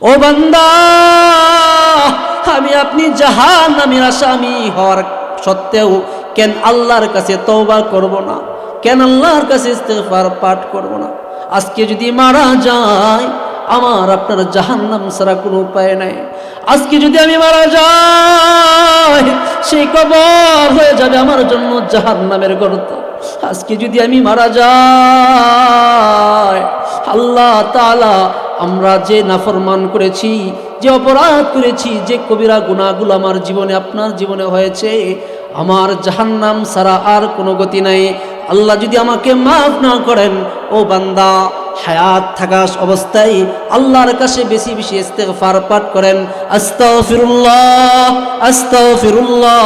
ও বান্দা, আমি আপনি জাহান্নামের আসামি হওয়ার সত্ত্বেও কেন আল্লাহর কাছে তওবা করব না? কেন আল্লাহর কাছে ইস্তিগফার পাঠ করব না? আজকে যদি মারা যায়, আমার আপনার জাহান্নাম ছাড়া কোনো উপায় নাই। আজকে যদি আমি মারা যাই, সেই কবর হয়ে যাবে আমার জন্য জাহান্নামের গর্ত। আজকে যদি আমি মারা যাই, আল্লাহ তাআলা আমরা যে নাফরমান করেছি, যে অপরাধ করেছি, যে কবিরা গুনাহগুলো আমার জীবনে আপনার জীবনে হয়েছে, আমার জাহান্নাম ছাড়া আর কোনো গতি নাই। আল্লাহ যদি আমাকে মাফ না করেন, ও বান্দা, হায়াত থাকা অবস্থায় আল্লাহর কাছে বেশি বেশি ইস্তিগফার পাঠ করেন। আস্তাগফিরুল্লাহ, আস্তাগফিরুল্লাহ,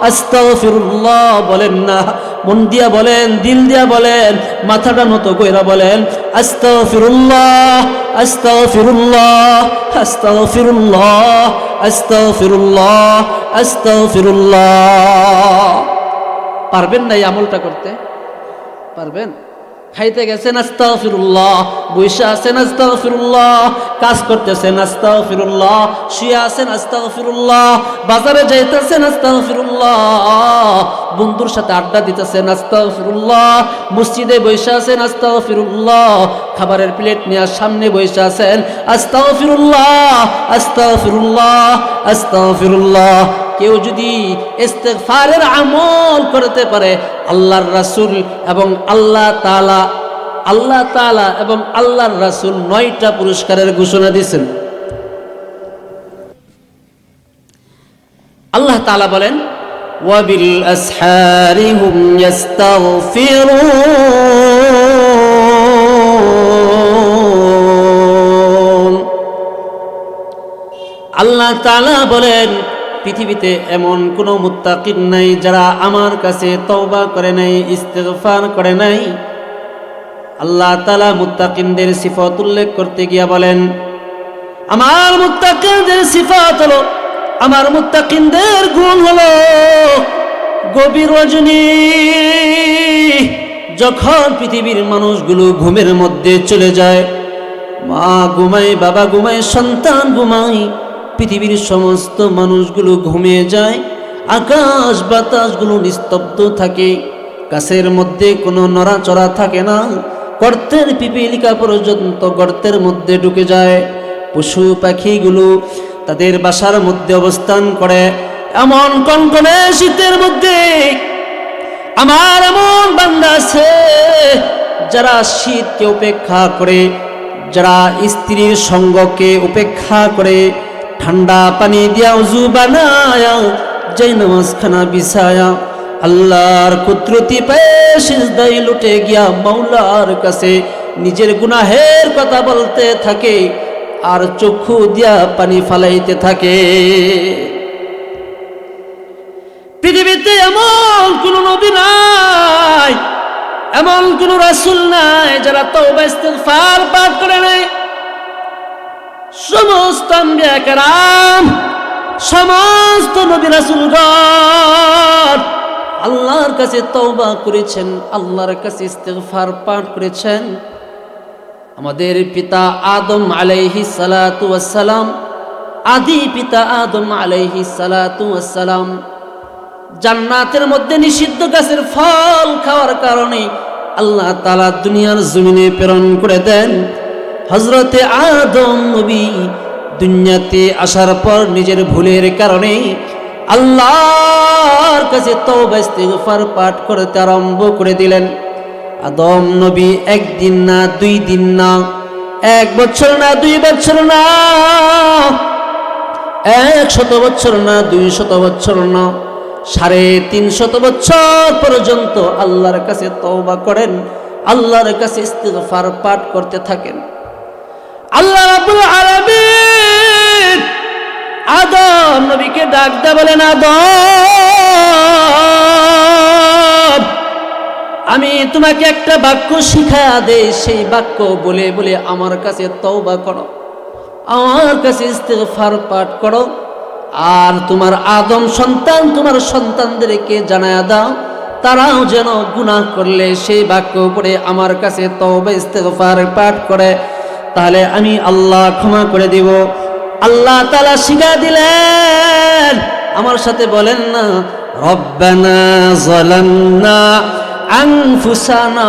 আস্তাগফিরুল্লাহ বলেন না, মন দিয়া বলেন, দিল দিয়া বলেন, মাথাটা নত কইরা বলেন, আস্তাগফিরুল্লাহ, আস্তাগফিরুল্লাহ, আস্তাগফিরুল্লাহ, আস্তাগফিরুল্লাহ, আস্তাগফিরুল্লাহ। পারবেন না এই আমলটা করতে? পারবেন? খাইতে গেছেন আস্তাগফিরুল্লাহ, বইসা আছেন আস্তাগফিরুল্লাহ, কাজ করতেছেন আস্তাগফিরুল্লাহ, শুয়ে আছেন আস্তাগফিরুল্লাহ, বাজারে যাইতেছেন আস্তাগফিরুল্লাহ, বন্ধুর সাথে আড্ডা দিতেছেন আস্তাগফিরুল্লাহ, মসজিদে বইসা আছেন আস্তাগফিরুল্লাহ, খাবারের প্লেট নিয়ে সামনে বইসা আছেন আস্তাগফিরুল্লাহ, আস্তাগফিরুল্লাহ, আস্তাগফিরুল্লাহ। কেউ যদি ইস্তিগফারের আমল করতে পারে, আল্লাহর রাসূল এবং আল্লাহ তাআলা এবং আল্লাহর রাসূল 9টা পুরস্কারের ঘোষণা দিয়েছেন। আল্লাহ তাআলা বলেন, ওয়াবিল আসহারি হুম ইস্তাগফিরুন। আল্লাহ তাআলা বলেন, পৃথিবীতে এমন কোনো মুত্তাকিন নাই যারা আমার কাছে তওবা করে নাই, ইস্তিগফার করে নাই। আল্লাহ তাআলা মুত্তাকিনদের সিফাত উল্লেখ করতে গিয়া বলেন, আমার মুত্তাকিনদের সিফাত হলো, আমার মুত্তাকিনদের গুণ হলো, গভীর রজনী যখন পৃথিবীর মানুষগুলো ঘুমের মধ্যে চলে যায়, মা ঘুমায়, বাবা ঘুমায়, সন্তান ঘুমায়, পৃথিবীর সমস্ত মানুষগুলো ঘুমিয়ে যায়, আকাশ বাতাসগুলো নিস্তব্ধ থাকে, গাছের মধ্যে কোনো নড়াচড়া থাকে না, গর্তের পিপিলিকা পর্যন্ত গর্তের মধ্যে ঢুকে যায়, পশু পাখিগুলো তাদের বাসার মধ্যে অবস্থান করে। এমন কনকনে শীতের মধ্যে আমার এমন বান্দা আছে যারা শীতকে উপেক্ষা করে, যারা স্ত্রীর সঙ্গকে উপেক্ষা করে, ঠান্ডা পানি দিয়া উযু বানায়া যেই নামাজখানা বিছায়া আল্লাহর কুদরতি পায়ে সিজদায় লুটে গিয়া মাওলার কাছে নিজের গুনাহের কথা বলতে থাকে আর চক্ষু দিয়া পানি ফালাইতে থাকে। পৃথিবীতে এমন কোন নবী নাই, এমন কোন রাসূল নাই যারা তওবা ইস্তিগফার পাঠ করে নাই। সমস্ত আম্বিয়া কেরাম, সমস্ত নবী রাসূলগণ আল্লাহর কাছে তওবা করেছেন, আল্লাহর কাছে ইস্তিগফার পাঠ করেছেন। আমাদের পিতা আদম আলাইহিস সালাতু ওয়াস সালাম, আদি পিতা আদম আলাইহিস সালাতু ওয়াস সালাম জান্নাতের মধ্যে নিষিদ্ধ গাছের ফল খাওয়ার কারণে আল্লাহ তাআলা দুনিয়ার জমিনে প্রেরণ করে দেন। হযরতে আদম নবী দুনিয়াতে আসার পর নিজের ভুলের কারণে আল্লাহর কাছে তওবা ইস্তিগফার পাঠ করতে আরম্ভ করে দিলেন। আদম নবী একদিন না, 2 দিন না, 1 বছর না, 2 বছর না, 100 বছর না, 200 বছর না, 350 বছর পর্যন্ত আল্লাহর কাছে তওবা করেন, আল্লাহর কাছে ইস্তিগফার পাঠ করতে থাকেন। আল্লাহ রাব্বুল আলামিন আদম নবীকে ডাক দিয়ে বলেন, আদম, আমি তোমাকে একটা বাক্য শিখায়া দেই, সেই বাক্য বলে বলে আমার কাছে তওবা করো, আমার কাছে ইস্তিগফার পাঠ করো, আর তোমার আদম সন্তান, তোমার সন্তানদেরকে জানায়া দাও, তারাও যেন গুনাহ করলে সেই বাক্য পড়ে আমার কাছে তওবা ইস্তিগফার পাঠ করে। তাহলে আমি আল্লাহ ক্ষমা করে দিব। আল্লাহ তাআলা শিখা দিলেন, আমার সাথে বলেন না, রব্বানা যালামনা আনফুসানা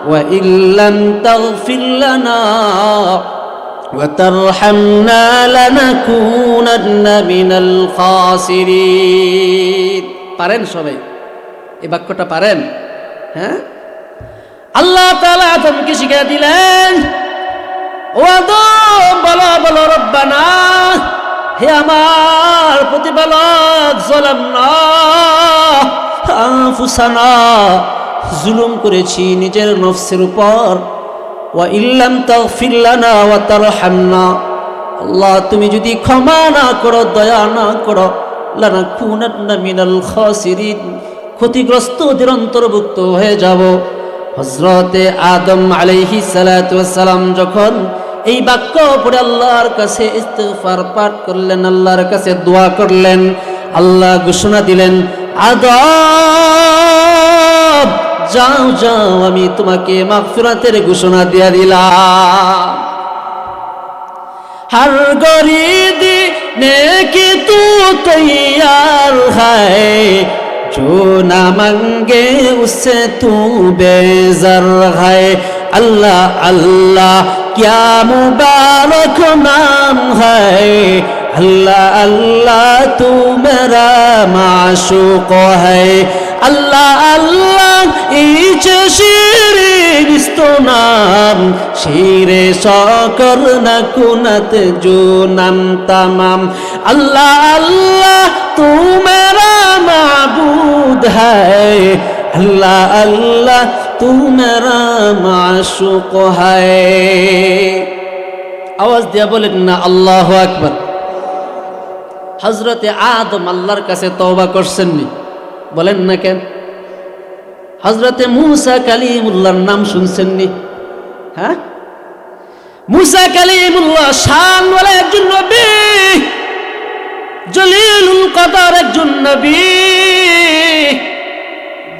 ওয়া ইল্লাম তাগফির লানা ওয়া তারহামনা লানাকুনান্না মিনাল খাসিরিন। পারেন সবাই এই বাক্যটা? পারেন? হ্যাঁ, আল্লাহ তাআলা আদমকে শিখিয়ে দিলেন, ও আদম বলো বলো রব্বানা, হে আমার প্রতিপালক, যালামনা আনফুসানা, জুলুম করেছি নিজের নফসের উপর, ওয়া ইল্লাম তাগফির লানা ওয়া তারহামনা, আল্লাহ তুমি যদি ক্ষমা না করো, দয়া না করো, লানাকুনান্না মিনাল খাসিরিন, ক্ষতিগ্রস্তদের অন্তর্ভুক্ত হয়ে যাব। হযরতে আদম আলাইহিস সালাতু ওয়াস সালাম যখন এই বাক্য পড়ে আল্লাহর কাছে ইস্তিগফার পাঠ করলেন, আল্লাহর কাছে দোয়া করলেন, আল্লাহ ঘোষণা দিলেন, আদম যাও যাও, আমি তোমাকে মাগফিরাতের ঘোষণা দিয়ে দিলাম। हर गरीब नेकी तू तैयार है, जो ना मांगे उससे तू बेज़र है। अल्लाह अल्लाह क्या मुबारक नाम है, अल्लाह अल्लाह तू मेरा माशूक है। अल्लाह अल्लाह इच शिरीन नाम, शीरे शौकर न कुनत जो नम तमाम। अल्लाह अल्लाह तू मेरा माबूद है, अल्लाह अल्लाह तू मेरा माशूक है। आवाज दिया बोलें ना अल्लाहु আকবার। हजरते आदम अल्लाहर काছে तौबा করছেন নি? বলেন না কেন? হযরতে মূসা কালিমুল্লাহর নাম শুনছেন নি? হ্যাঁ, মূসা কালিমুল্লাহ শানওয়ালা একজন নবী, জলিলুল কদর একজন নবী,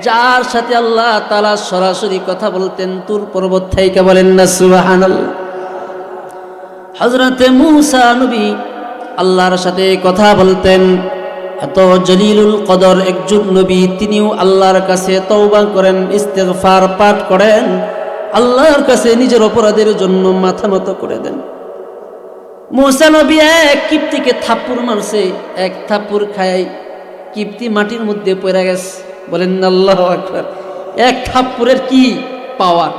যার সাথে আল্লাহ তাআলা সরাসরি কথা বলতেন তুর পর্বত থেকে। বলেন না সুবহানাল্লাহ। হযরতে মূসা নবী আল্লাহর সাথে কথা বলতেন, এত জলিলুল কদর একজন নবী, তিনিও আল্লাহর কাছে তওবা করেন, ইস্তিগফার পাঠ করেন, আল্লাহর কাছে নিজের অপরাধের জন্য মাথা নত করে দেন। মূসা নবী এক কিপ্তিকে থাপ্পড় মারছে, এক থাপ্পড় খায় কিপ্তি মাটির মধ্যে পড়ে গেছে। বলেন আল্লাহু আকবার। এক থাপ্পড়ের কি পাওয়ার!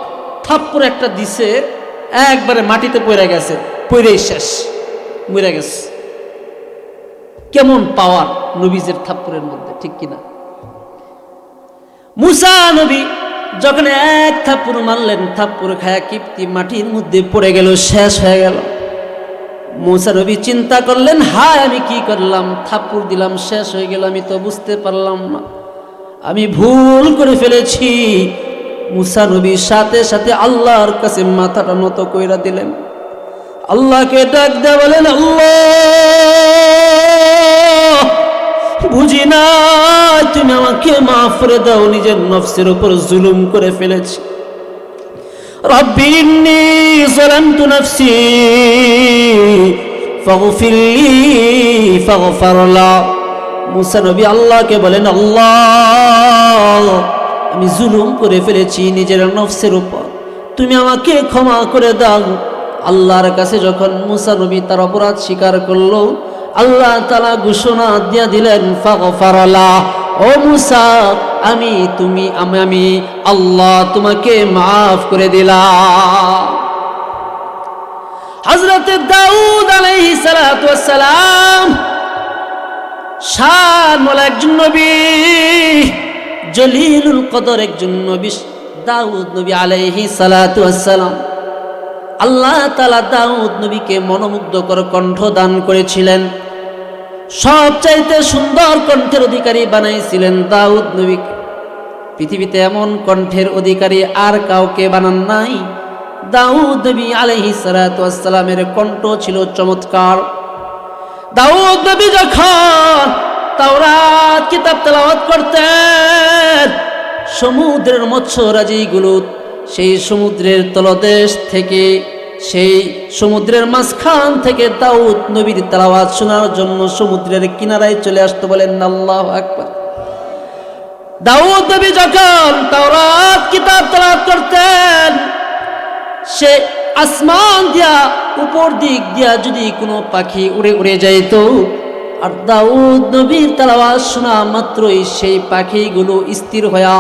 থাপ্পড় একটা দিছে, একবারে মাটিতে পড়ে গেছে, পড়েই শেষ, মরে গেছে। কেমন পাওয়ার নবীজের থাপ্পড়ের মধ্যে, ঠিক কিনা? মূসা নবী যখন এক থাপ্পড় মারলেন, থাপ্পড় খায়া কিপ্তি মাটির মধ্যে পড়ে গেল, শেষ হয়ে গেল। মূসা নবী চিন্তা করলেন, হায় আমি কি করলাম, থাপ্পড় দিলাম, শেষ হয়ে গেল, আমি তো বুঝতে পারলাম না, আমি ভুল করে ফেলেছি। মূসা নবী সাথে সাথে আল্লাহর কাছে মাথাটা নত কইরা দিলেন, আল্লাহকে ডাক দেয়া বলেন, আল্লাহ বুঝি না, তুমি আমাকে মাফ করে দাও, নিজের নফসের উপর জুলুম করে ফেলেছি। রব্বি ইন্নী যালামতু নাফসি ফাগফিরলি ফাগফারলা। মূসা নবী আল্লাহকে বলেন, আল্লাহ আমি জুলুম করে ফেলেছি নিজের নফসের উপর, তুমি আমাকে ক্ষমা করে দাও। আল্লাহর কাছে যখন মূসা নবী তার অপরাধ স্বীকার করলো, আল্লাহ তাআলা ঘোষণা দিয়ে দিলেন, ফাগফারলা, ও মূসা আমি আল্লাহ তোমাকে মাফ করে দিলাম। হযরতে দাউদ আলাইহিস সালাতু ওয়াস সালাম শানওয়ালা একজন নবী, জলিলুল কদর একজন নবী, দাউদ নবী আলাইহিস সালাতু ওয়াস সালাম। আল্লাহ তাআলা দাউদ নবীকে মনোমুগ্ধকর কণ্ঠ দান করেছিলেন, সবচাইতে সুন্দর কণ্ঠের অধিকারী বানাইছিলেন দাউদ নবীকে। পৃথিবীতে এমন কণ্ঠের অধিকারী আর কাউকে বানান নাই। দাউদ নবী আলাইহিস সালাতু ওয়াস সালামের কণ্ঠ ছিল চমৎকার। দাউদ নবী যখন তাওরাত কিতাব তেলাওয়াত করতেন, সমুদ্রের মৎস্যরাজিগুলো সেই সমুদ্রের তলদেশ থেকে সেই সমুদ্রের মাঝখান থেকে দাউদ নবীর তেলাওয়াত শোনার জন্য সমুদ্রের কিনারায় চলে আসতো। বলেন আল্লাহু আকবার। দাউদ নবী যখন তাওরাত কিতাব তেলাওয়াত করতেন, সে আসমান দিয়া উপর দিক দিয়া যদি কোনো পাখি উড়ে উড়ে যাইত, আর দাউদ নবীর তেলাওয়াত শোনা মাত্রই সেই পাখিগুলো স্থির হইয়া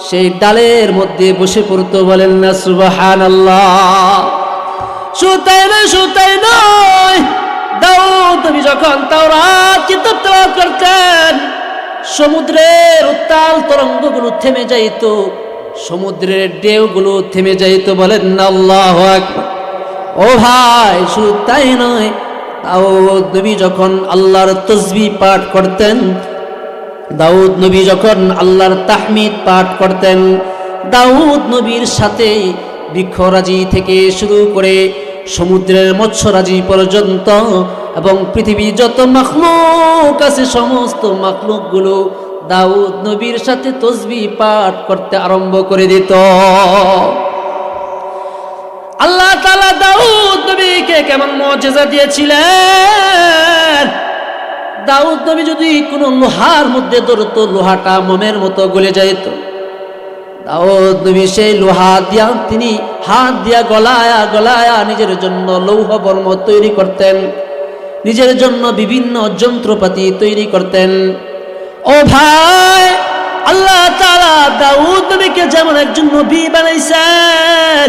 সেই ডালের মধ্যে বসে পড়তো। বলেন না সুবহানাল্লাহ। শুতাই নয়, দাউদ নবী যখন তাওরাত কিতাব তেলাওয়াত করতেন, সমুদ্রের উত্তাল তরঙ্গগুলো থেমে যাইত, সমুদ্রের ঢেউগুলো থেমে যাইত। বলেন না আল্লাহু আকবার। ও ভাই, শুধু তাই নয়, দাউদ নবী যখন আল্লাহর তাসবিহ পাঠ করতেন, দাউদ নবী যখন আল্লাহর তাহমিদ পাঠ করতেন, দাউদ নবীর সাথে বৃক্ষরাজি থেকে শুরু করে সমুদ্রের মৎস্যরাজি পর্যন্ত এবং পৃথিবীর যত মাখলুক আছে সমস্ত মাখলুকগুলো দাউদ নবীর সাথে তাসবিহ পাঠ করতে আরম্ভ করে দিত। আল্লাহ তাআলা দাউদ নবীকে কেমন মুজিজা দিয়েছিলেন। দাউদ নবী যদি কোনো লোহার মধ্যে ধরতো, লোহাটা মোমের মতো গলে যাইত। দাউদ নবী সেই লোহা দিয়া তিনি হাত দিয়া গলায়া নিজের জন্য লৌহ বর্ম তৈরি করতেন, নিজের জন্য বিভিন্ন যন্ত্রপাতি তৈরি করতেন। ও ভাই, আল্লাহ তাআলা দাউদ নবীকে যেমন একজন নবী বানাইছেন,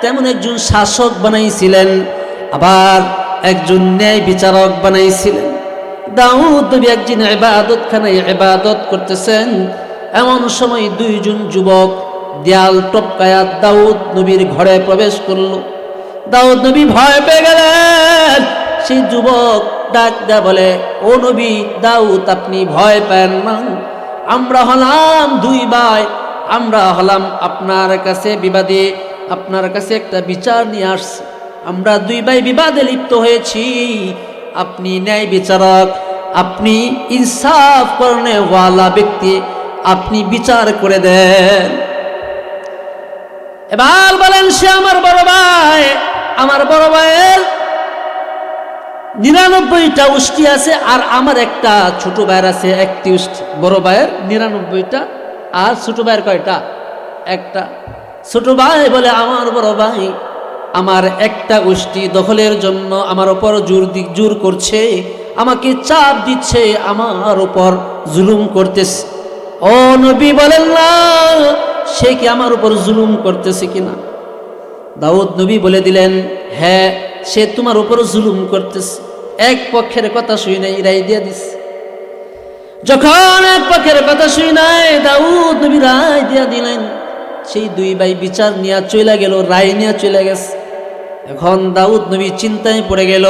তেমন একজন শাসক বানাইছিলেন, আবার একজন ন্যায় বিচারক বানাইছিলেন। দাউদ নবী একদিন ইবাদতখানায় ইবাদত করতেছেন, এমন সময় দুইজন যুবক দেয়াল টপকায়া দাউদ নবীর ঘরে প্রবেশ করল। দাউদ নবী ভয় পেয়ে গেলেন। সেই যুবক ডাক দেয়া বলে, ও নবী দাউদ, আপনি ভয় পেন না, আমরা হলাম দুই ভাই, আমরা হলাম আপনার কাছে বিবাদে, আপনার কাছে একটা বিচার নিয়ে আসছি। আমরা দুই ভাই বিবাদে লিপ্ত হয়েছি, আপনি ন্যায় বিচারক, আপনি ইনসাফ করনে ওয়ালা ব্যক্তি, আপনি বিচার করে দেন। এবার বলেন, সে আমার বড় ভাই, আমার বড় ভাইয়ের 99টা উষ্টি আছে, আর আমার একটা ছোট ভাইয়ের আছে একটি উষ্টি। বড় ভাইয়ের 99টা, আর ছোট ভাইয়ের কয়টা? একটা। ছোট ভাই বলে, আমার বড় ভাই আমার একটা উষ্টি দখলের জন্য আমার উপর জোর করছে, আমাকে চাপ দিচ্ছে, আমার উপর জুলুম করতেছে। ও নবী বলেন না, সে কি আমার উপর জুলুম করতেছে কিনা? দাউদ নবী বলে দিলেন, হ্যাঁ, সে তোমার উপর জুলুম করতেছে। এক পক্ষের কথা শুই নাই, রায় দিয়ে দিস। যখন এক পক্ষের কথা শুই নাই, দাউদ নবী রায় দিয়া দিলেন। সেই দুই ভাই বিচার নিয়ে চলে গেল, রায় নিয়ে চলে গেছে। এখন দাউদ নবী চিন্তায় পড়ে গেল,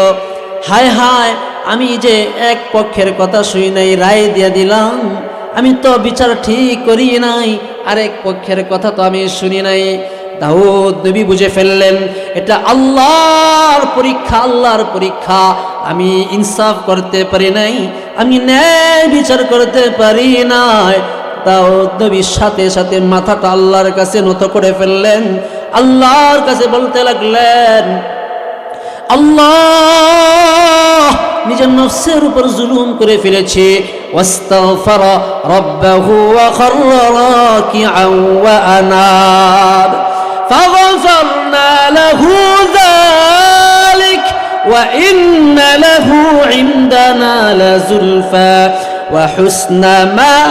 হায় হায়, আমি যে এক পক্ষের কথা শুই নাই, রায় দিয়া দিলাম, আমি তো বিচার ঠিক করি নাই, আরেক পক্ষের কথা তো আমি শুনি নাই। দাউদ নবী বুঝে ফেললেন, এটা আল্লাহর পরীক্ষা, আল্লাহর পরীক্ষা। আমি ইনসাফ করতে পারি নাই, আমি ন্যায় বিচার করতে পারি নাই। দাউদ নবী সাথে সাথে মাথাটা আল্লাহর কাছে নত করে ফেললেন, আল্লাহর কাছে বলতে লাগলেন, আল্লাহ নিজের নফসের উপর জুলুম করে ফেলেছে। ওয়াস্তাগফারা রাব্বাহু ওয়া খাররা রাকিআন ওয়া আনাব ফাগফারনা লাহু যালিক ওয়া ইন্না লাহু ইনদানা লাযুলফা ওয়া হুসনা মাআব।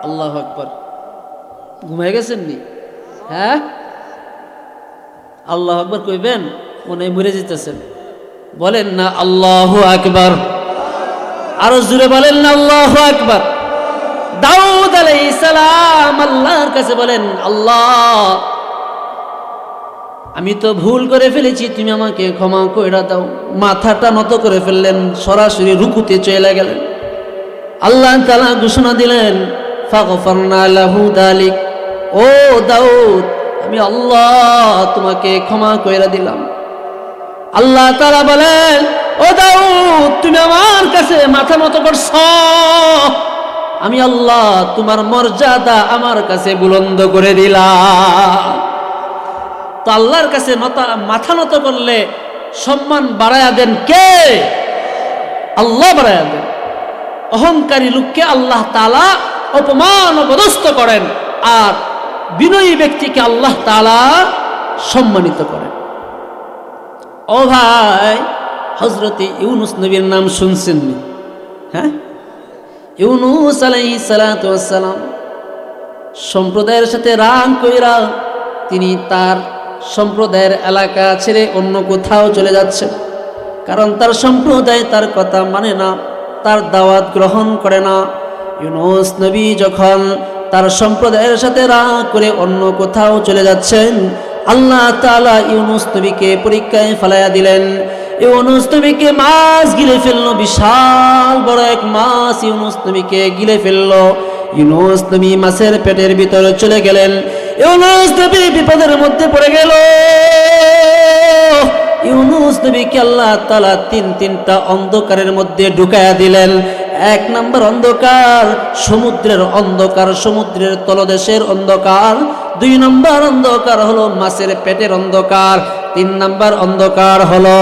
আল্লাহু আকবার। ঘুমায় গেছেন নি? হ্যাঁ, আল্লাহু আকবার কইবেন, মনে মরে যেতেছেন। বলেন না আল্লাহু আকবার, আরো জোরে বলেন না আল্লাহু আকবার। দাউদ আলাইহিস সালাম আল্লাহর কাছে বলেন, আল্লাহ আমি তো ভুল করে ফেলেছি, তুমি আমাকে ক্ষমা কইরা দাও। মাথাটা নত করে ফেললেন, সরাসরি রুকুতে চলে গেলেন। আল্লাহ তাআলা ঘোষণা দিলেন, ফাগফারনা লাহু যালিক, ও দাউদ, আমি আল্লাহ তোমাকে ক্ষমা কইরা দিলাম। আল্লাহ তাআলা বলেন, ও দাউদ, তুমি আমার কাছে মাথা নত করছো, আমি আল্লাহ তোমার মর্যাদা আমার কাছে বুলন্দ করে দিলাম। তো আল্লাহর কাছে মাথা নত করলে সম্মান বাড়ায়া দেন কে? আল্লাহ বাড়ায়া দেন। অহংকারী লোককে আল্লাহ তাআলা অপমান অপদস্থ করেন, আর বিনয়ী ব্যক্তিকে আল্লাহ তাআলা সম্মানিত করেন। ও ভাই, হযরতে ইউনুস নবীর নাম শুনছেন নি? হ্যাঁ, ইউনুস আলাইহিস সালাতু ওয়াস সালাম সম্প্রদায়ের সাথে রাগ কইরা তিনি তার সম্প্রদায়ের এলাকা ছেড়ে অন্য কোথাও চলে যাচ্ছেন, কারণ তার সম্প্রদায় তার কথা মানে না, তার দাওয়াত গ্রহণ করে না। ইউনুস নবী যখন তার সম্প্রদায়ের সাথে রাগ করে অন্য কোথাও চলে যাচ্ছেন, আল্লাহ তাআলা ইউনুস নবীকে পরীক্ষায় ফেলাইয়া দিলেন। ইউনুস নবীকে মাছ গিলে ফেললো, বিশাল বড় এক মাছ ইউনুস নবীকে গিলে ফেললো। ইউনুস নবী মাছের পেটের ভিতরে চলে গেলেন। ইউনুস নবী বিপদের মধ্যে পড়ে গেল। ইউনুস নবীকে আল্লাহ তাআলা তিনটা অন্ধকারের মধ্যে ঢুকায়া দিলেন। এক নম্বর অন্ধকার সমুদ্রের অন্ধকার, সমুদ্রের তলদেশের অন্ধকার। দুই নম্বর অন্ধকার হলো মাছের পেটের অন্ধকার। তিন নম্বর অন্ধকার হলো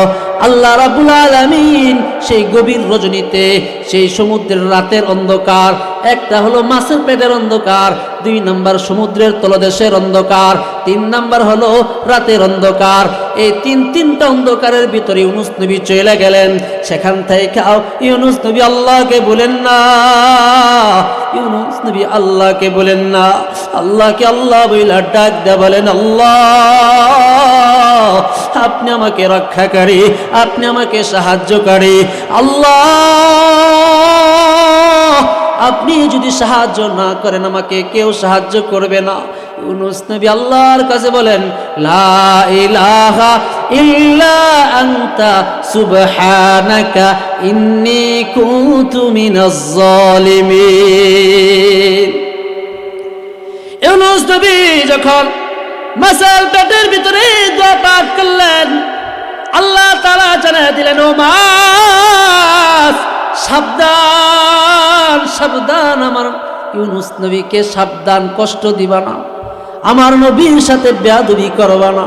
আল্লাহ রাব্বুল আলামিন সেই গভীর রজনীতে সেই সমুদ্রের রাতের অন্ধকার। একটা হলো মাছের পেটের অন্ধকার, দুই নম্বর সমুদ্রের তলদেশের অন্ধকার, তিন নম্বর হলো রাতের অন্ধকার। এই তিনটা অন্ধকারের ভিতরে ইউনুস নবী চলে গেলেন। সেখান থেকে ইউনুস নবী আল্লাহকে বলেন না, ইউনুস নবী আল্লাহকে বলেন না, আল্লাহকে আল্লাহ বইলা ডাক দেয়া বলেন, আল্লাহ আপনি আমাকে রক্ষাকারী, আপনি আমাকে সাহায্যকারী। আল্লাহ আপনি যদি সাহায্য না করেন আমাকে কেউ সাহায্য করবে না। ইউনুস নবী আল্লাহর কাছে বলেন, লা ইলাহা ইল্লা আনতা সুবহানাকা ইন্নী কুনতু মিনাজ জালিমিন। ইউনুস নবী যখন মাছের পেটের ভিতরে দোয়া পাঠ করলেন, আল্লাহ তাআলা জানিয়ে দিলেন, ও মাছ সাবধান সাবধান, আমার ইউনুস নবীকে সাবধান, কষ্ট দিবা না, আমার নবীর সাথে বেয়াদবি করবা না।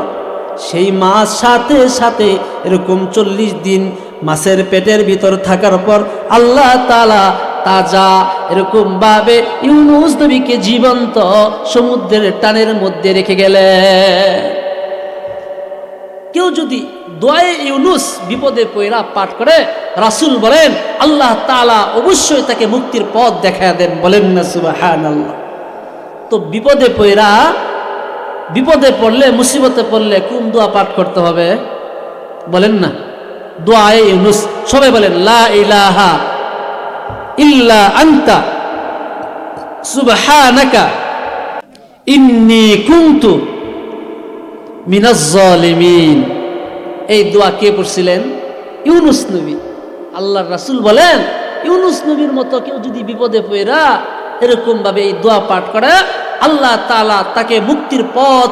সেই মাছ সাথে সাথে এরকম 40 দিন মাছের পেটের ভিতর থাকার পর আল্লাহ তাআলা তাজা এরকম ভাবে ইউনুস নবীকে জীবন্ত সমুদ্রের টানের মধ্যে রেখে গেলেন। কেউ যদি দোয়ায়ে ইউনুস বিপদে পড়া পাঠ করে, রাসূল বলেন আল্লাহ তাআলা অবশ্যই তাকে মুক্তির পথ দেখায় দেন। বলেন না সুবহানাল্লাহ। তো বিপদে পড়লে, মুসিবতে পড়লে কোন দোয়া পাঠ করতে হবে বলেন না? দোয়ায়ে ইউনুস। সবাই বলেন, লা ইলাহা ইল্লা আনতা সুবহানাকা ইন্নী কুনতু মিনাজ জালিমিন। এই দোয়া কে পড়ছিলেন? ইউনুস নবী। আল্লাহর রাসূল বলেন, ইউনুস নবীর মতো কেউ যদি বিপদে পড়া এরকম ভাবে এই দোয়া পাঠ করে, আল্লাহ তাআলা তাকে মুক্তির পথ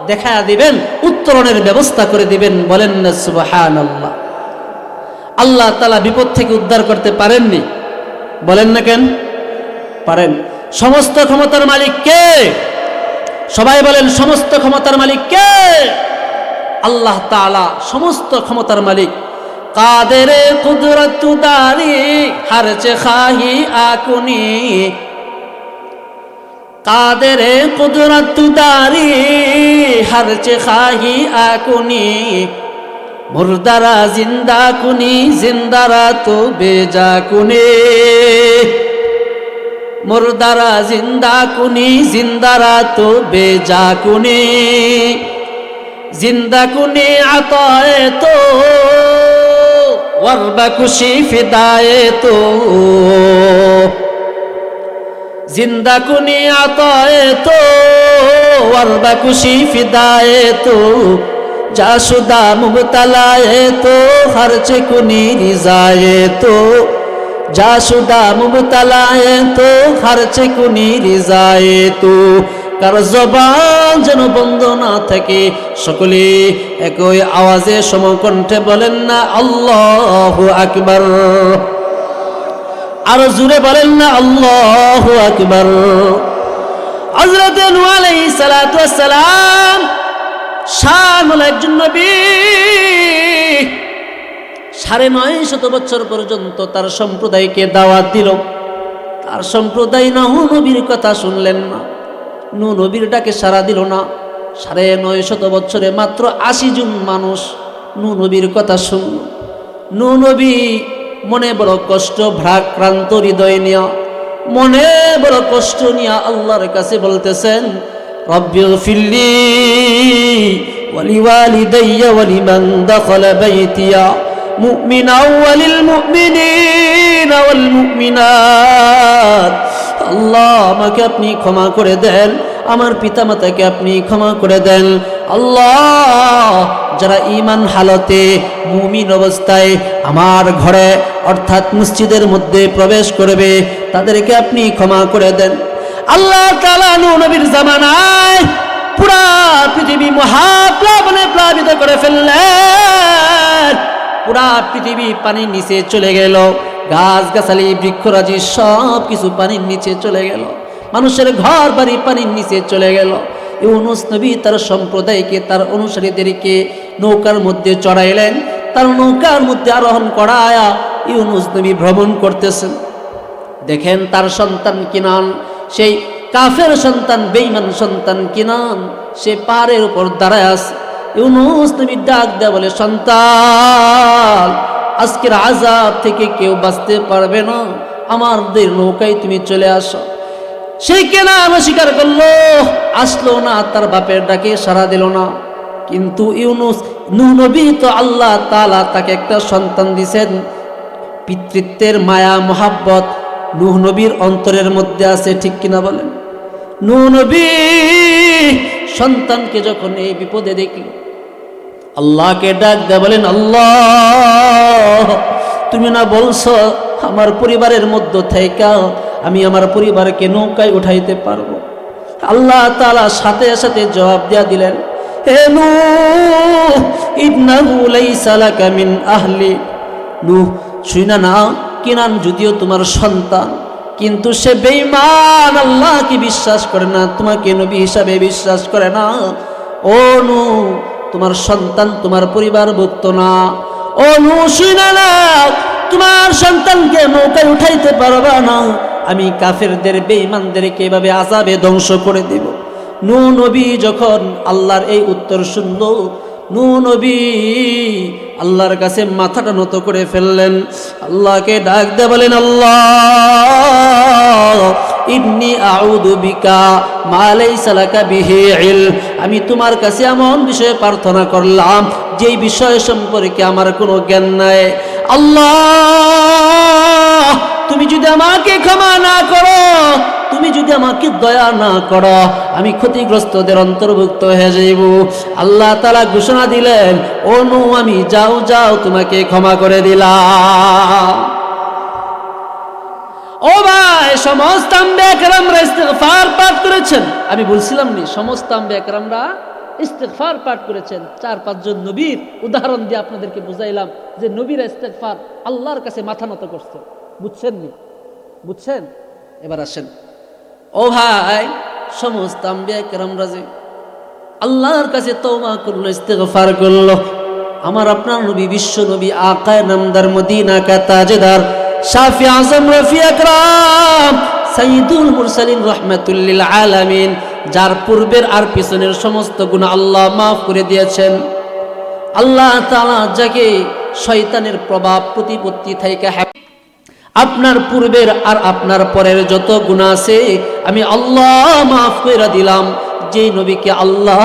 দেখায়া দিবেন, উত্তরণের ব্যবস্থা করে দিবেন। বলেন না সুবহানাল্লাহ। আল্লাহ তাআলা বিপদ থেকে উদ্ধার করতে পারেননি? বলেন না কেন? পারেন। সমস্ত ক্ষমতার মালিক কে? সবাই বলেন, সমস্ত ক্ষমতার মালিক কে? আল্লাহ তাআলা সমস্ত ক্ষমতার মালিক। কাদেরে কুদরত দারি হর চে খাহি আকুনি, কাদেরে কুদরত দারি হর চে খাহি আকুনি, মুর্দারা জিন্দা কুনি জিন্দারা তো বেজা কুনি, মুর্দারা জিন্দা কুনি জিন্দারা তো বেজা কুনি, জিন্দা কুনি আতায়ে তো ওয়ারবা খুশি ফিদায়ে তো, জিন্দা কুনি আতায়ে তো ওয়ারবা খুশি ফিদায়ে তো, जाशुदा मुबतलाए तो खर्च कुनी रिजाए तो, जाशुदा मुबतलाए तो खर्च कुनी रिजाए तो। কার জবান যেন বন্ধ না থাকে, সকলে একই আওয়াজে সমকণ্ঠে বলেন না আল্লাহু আকবার। আরো জোরে বলেন না আল্লাহু আকবার। হযরত নূহ আলাইহিস সালাতু ওয়াস সালাম শানুল একজন নবী, ৯৫০ বছর পর্যন্ত তার সম্প্রদায়কে দাওয়াত দিল। তার সম্প্রদায় নূহ নবীর কথা শুনলেন না, নূহ নবীর ডাকে সাড়া দিল না। ৯৫০ বছরে মাত্র ৮০ জন মানুষ নূহ নবীর কথা শুনল। নূহ নবী মনে বড় কষ্ট, ভ্রাক্রান্ত হৃদয় নিয়া, মনে বড় কষ্ট নিয়া আল্লাহর কাছে বলতেছেন, রব্বিগফিরলি ওয়ালিওয়ালিদাইয়া ওয়ালিমান দাখালা বাইতিয়া মুমিনাও ওয়ালিল মুমিনিনা ওয়াল মুমিনাত। আল্লাহ আমাকে আপনি ক্ষমা করে দেন, আমার পিতামাতাকে আপনি ক্ষমা করে দেন। আল্লাহ যারা ঈমান হালতে মুমিন অবস্থায় আমার ঘরে অর্থাৎ মসজিদের মধ্যে প্রবেশ করবে তাদেরকে আপনি ক্ষমা করে দেন। আল্লাহ তাআলা নূহ নবীর জামানায় পুরা পৃথিবী মহাপ্লাবনে প্লাবিত করে ফেললেন। পুরা পৃথিবী পানির নিচে চলে গেল, গাছ গাছালি বৃক্ষরাজি সব কিছু পানির নিচে চলে গেল, মানুষের ঘর বাড়ি পানির নিচে চলে গেল। ইউনূস নবী তার সম্প্রদায়কে, তার অনুসারীদেরকে নৌকার মধ্যে চড়াইলেন, তার নৌকার মধ্যে আরোহণ করায়া ইউনূস নবী ভ্রমণ করতেছেন। দেখেন তার সন্তান কিনান, সেই কাফের সন্তান, বেঈমান সন্তান কিনান, সে পাহাড়ের উপর দাঁড়ায় আছে। ইউনূস নবী ডাক দেয়া বলে, সন্তান আজকের আযাব থেকে কেউ বাঁচতে পারবে না, আমাদের নৌকায় তুমি চলে আসো। সেই কেনান অস্বীকার করলো, আসলো না, তার বাপের ডাকে সাড়া দিল না। কিন্তু নূহ নবী তো আল্লাহ তাআলা তাকে একটা সন্তান দিয়েছেন, পিতৃত্বের মায়া মোহাব্বত নূহ নবীর অন্তরের মধ্যে আছে, ঠিক কিনা বলেন? নূহ নবী সন্তানকে যখন এই বিপদে দেখল, আল্লাহকে ডাক দেয়া বলেন, আল্লাহ তুমি না বলছো আমার পরিবারের মধ্যে থেকে আমি আমার পরিবারকে নৌকায় উঠাইতে পারবো? আল্লাহ তাআলা সাথে সাথে জবাব দিয়া দিলেন, হে নূহ ইন্নাহু লাইসা লাকা মিন আহলি। নূহ শুনা না, কিনান যদিও তোমার সন্তান কিন্তু সে বেঈমান, আল্লাহকে বিশ্বাস করে না, তোমাকে নবী হিসাবে বিশ্বাস করে না। ও নূহ তোমার সন্তান তোমার পরিবারভুক্ত না। ও নূহ শুনা না, তোমার সন্তানকে নৌকায় উঠাইতে পারবা না, আমি কাফেরদের বেঈমানদেরকে এভাবে আযাবে ধ্বংস করে দেব। নূহ নবী যখন আল্লাহর এই উত্তর শুনল, নূহ নবী আল্লাহর কাছে মাথাটা নত করে ফেললেন, আল্লাহকে ডাক দিয়ে বলেন, আল্লাহ ইন্নী আউযু বিকা মা লাইসা লাকা বিহি ইলম। আমি তোমার কাছে এমন বিষয়ে প্রার্থনা করলাম যেই বিষয় সম্পর্কে আমার কোনো জ্ঞান নাই। আল্লাহ তুমি যদি আমাকে ক্ষমা না করো, তুমি যদি আমাকে দয়া না করো, আমি ক্ষতিগ্রস্তদের অন্তর্ভুক্ত হয়ে যাইব। আল্লাহ তাআলা ঘোষণা দিলেন, ও নূহ আমি যাও যাও তোমাকে ক্ষমা করে দিলাম। ও ভাই, সমস্ত আম্বিয়া কেরামরা ইস্তিগফার পাঠ করেছেন। আমি বলছিলাম নি, সমস্ত আম্বিয়া কেরামরা ইস্তিগফার পাঠ করেছেন। ৪-৫ জন নবীর উদাহরণ দিয়ে আপনাদেরকে বুঝাইলাম যে নবীরা ইস্তিগফার আল্লাহর কাছে মাথা নত করছে। বুঝছেন নি? বুঝছেন? এবার আসেন, ও ভাই, সমস্ত আম্বিয়া কেরামরা যে আল্লাহর কাছে তওবা করলো, ইস্তিগফার করলো, আমার আপনার নবী, বিশ্ব নবী, আকায়ে নামদার, মদিনা কা তাজদার, শাফি আজম, রফি আকরাম, সাইয়্যিদুল মুরসালিন, রাহমাতুল লিল আলামিন, যার পূর্বের আর পিছনের সমস্ত গুনাহ আল্লাহ মাফ করে দিয়েছেন। আল্লাহ তাআলা যাকে শয়তানের প্রভাব প্রতিপত্তি থেকে আপনার পূর্বের আর আপনার পরের যত গুনাহ আছে আমি আল্লাহ মাফ করে দিলাম। যেই নবীকে আল্লাহ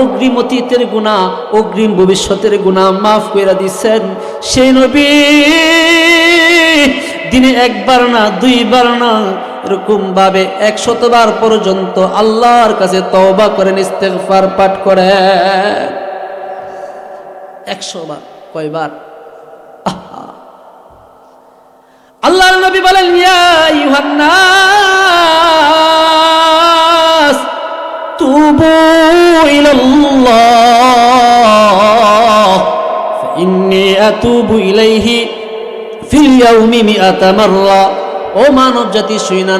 অগ্রিম অতীতের গুনাহ, অগ্রিম ভবিষ্যতের গুনাহ মাফ করে দিচ্ছেন, সেই নবী দিনে একবার না, দুইবার না, এরকম ভাবে ১০০ বার পর্যন্ত আল্লাহর কাছে তওবা করেন, ইস্তিগফার পাঠ করেন। ১০০ বার। কয়বার? আল্লাহর নবী বলেন, ইয়া আইয়ুহান নাস তুবু ইলাল্লাহ ফাইন্নী আতুবু ইলাইহি ফিল ইয়াউমি 100 মাররা ও মানব জাতি শুইনা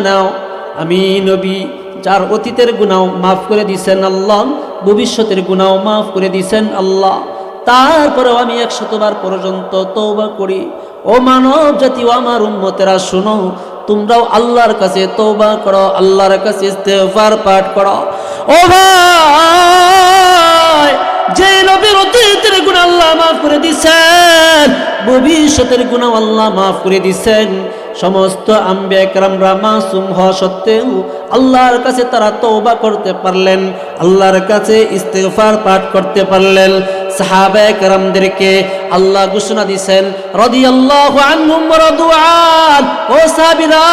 নাও, আমি নবী যার অতীতের গুনাহ মাফ করে দিয়েছেন আল্লাহ, ভবিষ্যতের গুনাহ মাফ করে দিয়েছেন আল্লাহ, তারপরেও আমি 100 বার পর্যন্ত তওবা করি। ও মানব জাতি, ও আমার উম্মতেরা শোনো, তোমরাও আল্লাহর কাছে তওবা করো, আল্লাহর কাছে ইস্তেগফার পাঠ করো। ও ভাই, যে নবীর অতীতের গুনাহ আল্লাহ মাফ করে দিয়েছেন, ভবিষ্যতের গুনাহ আল্লাহ মাফ করে দিয়েছেন, সমস্ত আম্বিয়া কেরামরা মাসুম হওয়া সত্ত্বেও আল্লাহর কাছে তারা তওবা করতে পারলেন, আল্লাহর কাছে ইস্তেগফার পাঠ করতে পারলেন। সাহাবায়ে কেরামদেরকে আল্লাহ ঘোষণা দিয়েছেন, রাদিয়াল্লাহু আনহুম ওয়া রাদু আন, ও সাহাবীরা,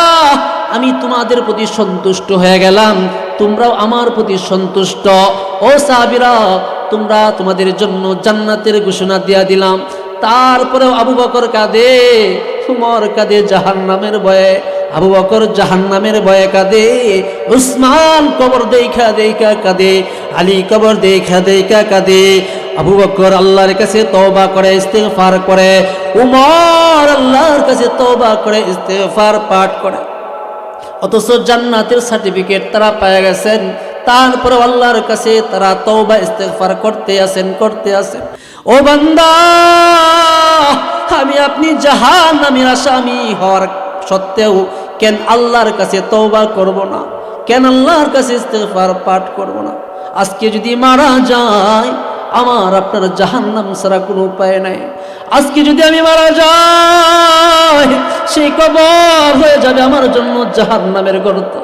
আমি তোমাদের প্রতি সন্তুষ্ট হয়ে গেলাম, তোমরাও আমার প্রতি সন্তুষ্ট। ও সাহাবীরা, তোমরা তোমাদের জন্য জান্নাতের ঘোষণা দিয়া দিলাম। তারপরেও আবু বকর কাঁদে, উমর কাঁদে জাহান্নামের ভয়ে, আবু বকর জাহান্নামের ভয়ে কাঁদে, উসমান কবর দেখা দেখা কাঁদে, আলী কবর দেখা দেখা কাঁদে। আবু বকর আল্লাহর কাছে তওবা করে, ইস্তেগফার করে, উমর আল্লাহর কাছে তওবা করে, ইস্তেগফার পাঠ করে। অথচ জান্নাতের সার্টিফিকেট তারা পেয়ে গেছেন, তারপরে আল্লাহর কাছে তারা তওবা ইস্তেগফার করতে আছেন। ও বান্দা, আমি আপনি জাহান্নামের আসামি হওয়ার সত্ত্বেও কেন আল্লাহর কাছে তওবা করব না? কেন আল্লাহর কাছে ইস্তেগফার পাঠ করব না? আজকে যদি মারা যায়, আমার আপনার জাহান্নাম ছাড়া কোনো উপায় নাই। আজকে যদি আমি মারা যাই, সেই কবর হয়ে যাবে আমার জন্য জাহান্নামের গর্ত।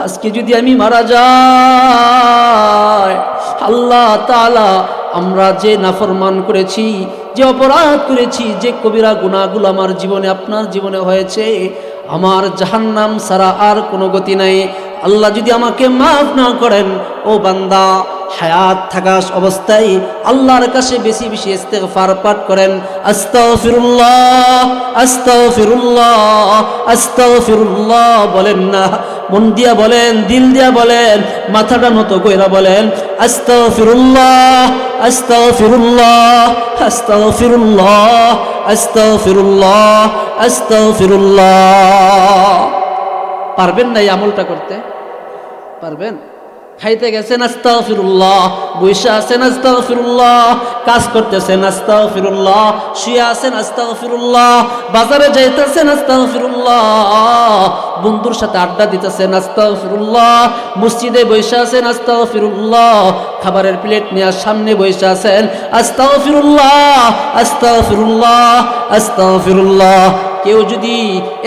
আজকে যদি আমি মারা যাই, আল্লাহ তাআলা আমরা যে নাফরমান করেছি, যে অপরাধ করেছি, যে কবিরা গুনাহগুলো আমার জীবনে আপনার জীবনে হয়েছে, আমার জাহান্নাম ছাড়া আর কোনো গতি নাই। আল্লাহ যদি আমাকে মাফ না করেন, ও বান্দা, হায়াত থাকা অবস্থায় আল্লাহর কাছে বেশি বেশি ইস্তেগফার পাঠ করেন। আস্তাগফিরুল্লাহ, আস্তাগফিরুল্লাহ, আস্তাগফিরুল্লাহ বলেন না, মন দিয়া বলেন, দিল দিয়া বলেন, মাথাটা নত কইরা বলেন, আস্তাগফিরুল্লাহ, আস্তাগফিরুল্লাহ, আস্তাগফিরুল্লাহ, আস্তাগফিরুল্লাহ, আস্তাগফিরুল্লাহ। পারবেন না এই আমলটা করতে? পারবেন? খাইতে গেছেন আস্তাগফিরুল্লাহ, বইসা আছেন আস্তাগফিরুল্লাহ, কাজ করতেছেন আস্তাগফিরুল্লাহ, শুয়ে আছেন আস্তাগফিরুল্লাহ, বাজারে যাইতেছেন আস্তাগফিরুল্লাহ, বন্ধুর সাথে আড্ডা দিতেছেন আস্তাগফিরুল্লাহ, মসজিদে বইসা আছেন আস্তাগফিরুল্লাহ, খাবারের প্লেট নিয়ে সামনে বইসা আছেন আস্তাগফিরুল্লাহ, আস্তাগফিরুল্লাহ, আস্তাগফিরুল্লাহ। কেউ যদি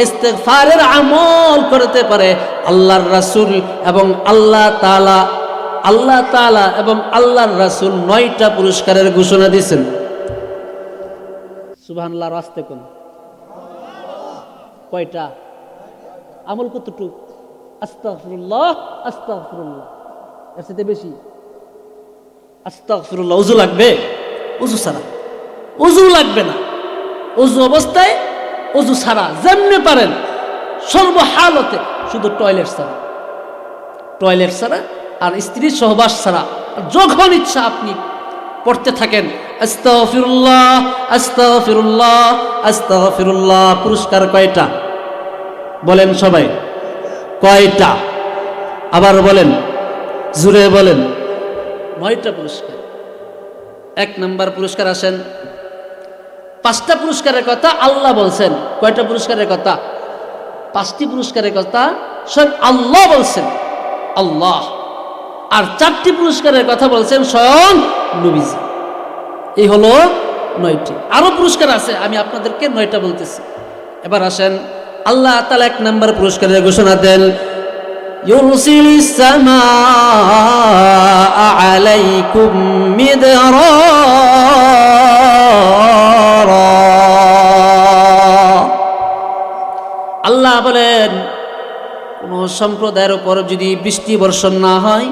ইস্তেগফারের আমল করতে পারে, আল্লাহর রাসূল এবং আল্লাহ তাআলা এবং আল্লাহর রাসূল 9টা পুরস্কারের ঘোষণা দিয়েছেন। সুবহানাল্লাহ, রাস্তে কোন কয়টা? আমল কতটুকু? আস্তাগফিরুল্লাহ, আস্তাগফিরুল্লাহ, এর সাথে বেশি আস্তাগফিরুল্লাহ। ওযু লাগবে? ওযু ছাড়া ওযু লাগবে না। ওযু অবস্থায়, ওযু ছাড়া যেমনি পারেন সর্বহালতে, শুধু টয়লেট ছাড়া আর স্ত্রীর সহবাস ছাড়া, যখন ইচ্ছা আপনি পড়তে থাকেন আস্তাগফিরুল্লাহ, আস্তাগফিরুল্লাহ, আস্তাগফিরুল্লাহ। পুরস্কার কয়টা বলেন সবাই? কয়টা? আবার বলেন, জুড়ে বলেন। 9টা পুরস্কার। 1 নম্বর পুরস্কার আসেন, 5টা পুরস্কারের কথা আল্লাহ বলছেন। কয়টা পুরস্কারের কথা? 5টি পুরস্কারের কথা স্বয়ং আল্লাহ বলছেন, আল্লাহ। আর 4টি পুরস্কারের কথা বলছেন স্বয়ং নবীজি। এই হলো 9টি। আরো পুরস্কার আছে, আমি আপনাদেরকে 9টা বলতেছি। এবার আসেন, আল্লাহ তাআলা 1 নম্বর পুরস্কারের ঘোষণা দেন, ইউরসিলিস সামাআ আলাইকুম মিদরারা। আল্লাহ বলেন, কোন সম্প্রদায়ের উপর যদি বৃষ্টি বর্ষণ না হয়,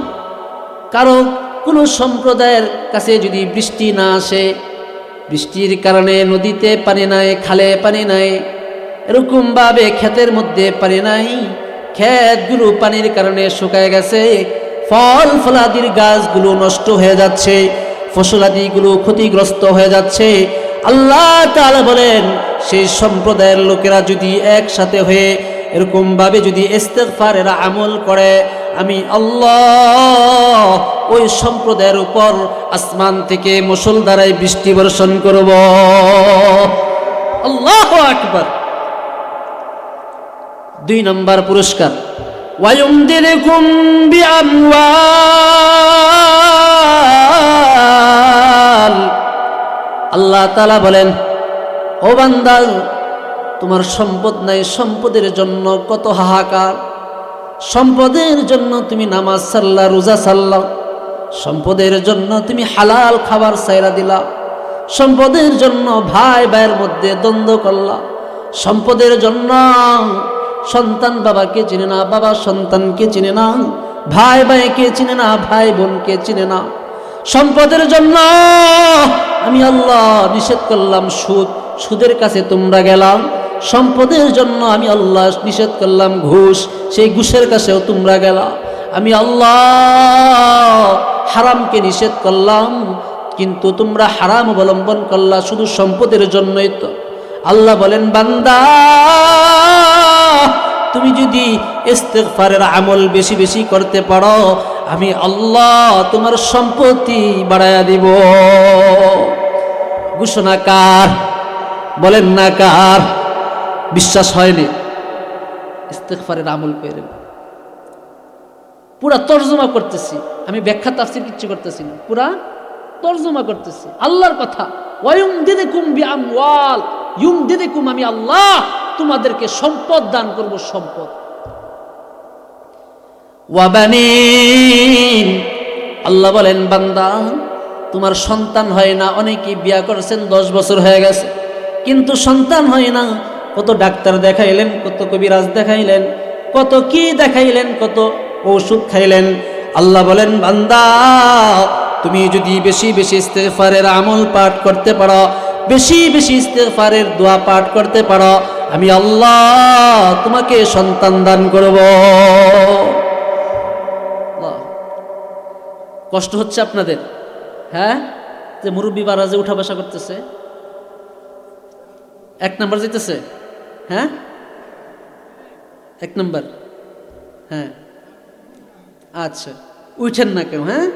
কারো কোন সম্প্রদায়ের কাছে যদি বৃষ্টি না আসে, বৃষ্টির কারণে নদীতে পানি নাই, খালে পানি নাই, এরকম ভাবে ক্ষেতের মধ্যে পানি নাই, ক্ষেতগুলো পানির কারণে শুকায় গেছে, ফল ফলাদির গাছগুলো নষ্ট হয়ে যাচ্ছে, ফসলাদিগুলো ক্ষতিগ্রস্ত হয়ে যাচ্ছে, আল্লাহ তাআলা বলেন সেই সম্প্রদায়ের লোকেরা যদি একসাথে হয়ে এরকম ভাবে যদি ইস্তিগফারের আমল করে, আমি আল্লাহ ওই সম্প্রদায়ের উপর আসমান থেকে মুষলধারায় বৃষ্টি বর্ষণ করব। আল্লাহু আকবার। 2 নম্বর পুরস্কার, ওয়ায়ুমদিদকুম বিআমওয়াল। আল্লাহ তাআলা বলেন, ও বান্দা, তোমার সম্পদ নাই, সম্পদের জন্য কত হাহাকার, সম্পদের জন্য তুমি নামাজ সাল্লা, রোজা সাল্লা, সম্পদের জন্য তুমি হালাল খাবার ছাইরা দিলা, সম্পদের জন্য ভাই ভাইয়ের মধ্যে দ্বন্দ্ব করলা, সম্পদের জন্য সন্তান বাবাকে চিনে না, বাবা সন্তানকে চিনে না, ভাই ভাইকে চিনে না, ভাই বোনকে চিনে না। সম্পদের জন্য আমি আল্লাহ নিষেধ করলাম সুদ, সুদের কাছে তোমরা গেলাম। সম্পদের জন্য আমি আল্লাহ নিষেধ করলাম ঘুষ, সেই ঘুষের কাছেও তোমরা গেলা। আমি আল্লাহ হারামকে নিষেধ করলাম, কিন্তু তোমরা হারাম অবলম্বন করলা শুধু সম্পদের জন্যই। তো আল্লাহ বলেন, বান্দা, তুমি যদি ইস্তিগফারের আমল বেশি বেশি করতে পারো, আমি আল্লাহ তোমার সম্পত্তি বাড়ায়া দিব। ঘোষণা কার? বলেন না কার? বিশ্বাস হয়নি? ইস্তিগফারের আমল করেন। পুরা তর্জমা করতেছি আমি, ব্যাখ্যা তাফসীর কিচ্ছু করতেছি না, পুরা তর্জমা করতেছি আল্লাহর কথা। ওয়ায়ুমদিদকুম বিআমওয়াল, ইউমদিদকুম, আমি আল্লাহ তোমাদেরকে সম্পদ দান করব, সম্পদ। ওয়াবানিন, আল্লাহ বলেন, বান্দা, তোমার সন্তান হয় না। অনেকেই বিয়া করেছেন, 10 বছর হয়ে গেছে, কিন্তু সন্তান হয় না। কত ডাক্তার দেখাইলেন, কত কবিরাজ দেখাইলেন, কত কি দেখাইলেন, কত ওষুধ খাইলেন। আল্লাহ বলেন, বান্দা, তুমি যদি বেশি বেশি ইস্তিগফারের আমল পাঠ করতে পারো, বেশি বেশি ইস্তিগফারের দোয়া পাঠ করতে পারো, আমি আল্লাহ তোমাকে সন্তান দান করব। কষ্ট হচ্ছে আপনাদের? হ্যাঁ, যে মুরব্বী বারাজে উঠা বসা করতেছে, 1 নম্বর যেতেছে। হ্যাঁ, 1 নম্বর। হ্যাঁ, আচ্ছা, উঠেন না কেউ। হ্যাঁ,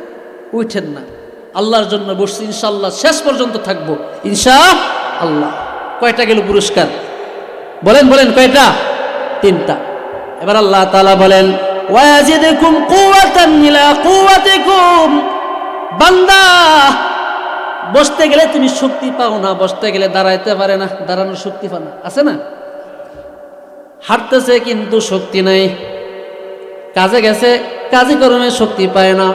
উঠেন না, আল্লাহর জন্য বসছি, ইনশাআল্লাহ শেষ পর্যন্ত থাকবো ইনশাআল্লাহ। কয়টা গেল পুরস্কার? বলেন বলেন, কয়টা? 3টা। এবার আল্লাহ তাআলা বলেন, ওয়ায়াজিদকুম কুওয়াতান ইলা কুওয়াতিকুম। বান্দা, বসতে গেলে তুমি শক্তি পাও না, বসতে গেলে দাঁড়াইতে পারে না, দাঁড়ানোর শক্তি পাও না, আছে না? হাঁটতেছে কিন্তু শক্তি নাই, কাজে গেছে কাজে কর্মে শক্তি পায় না,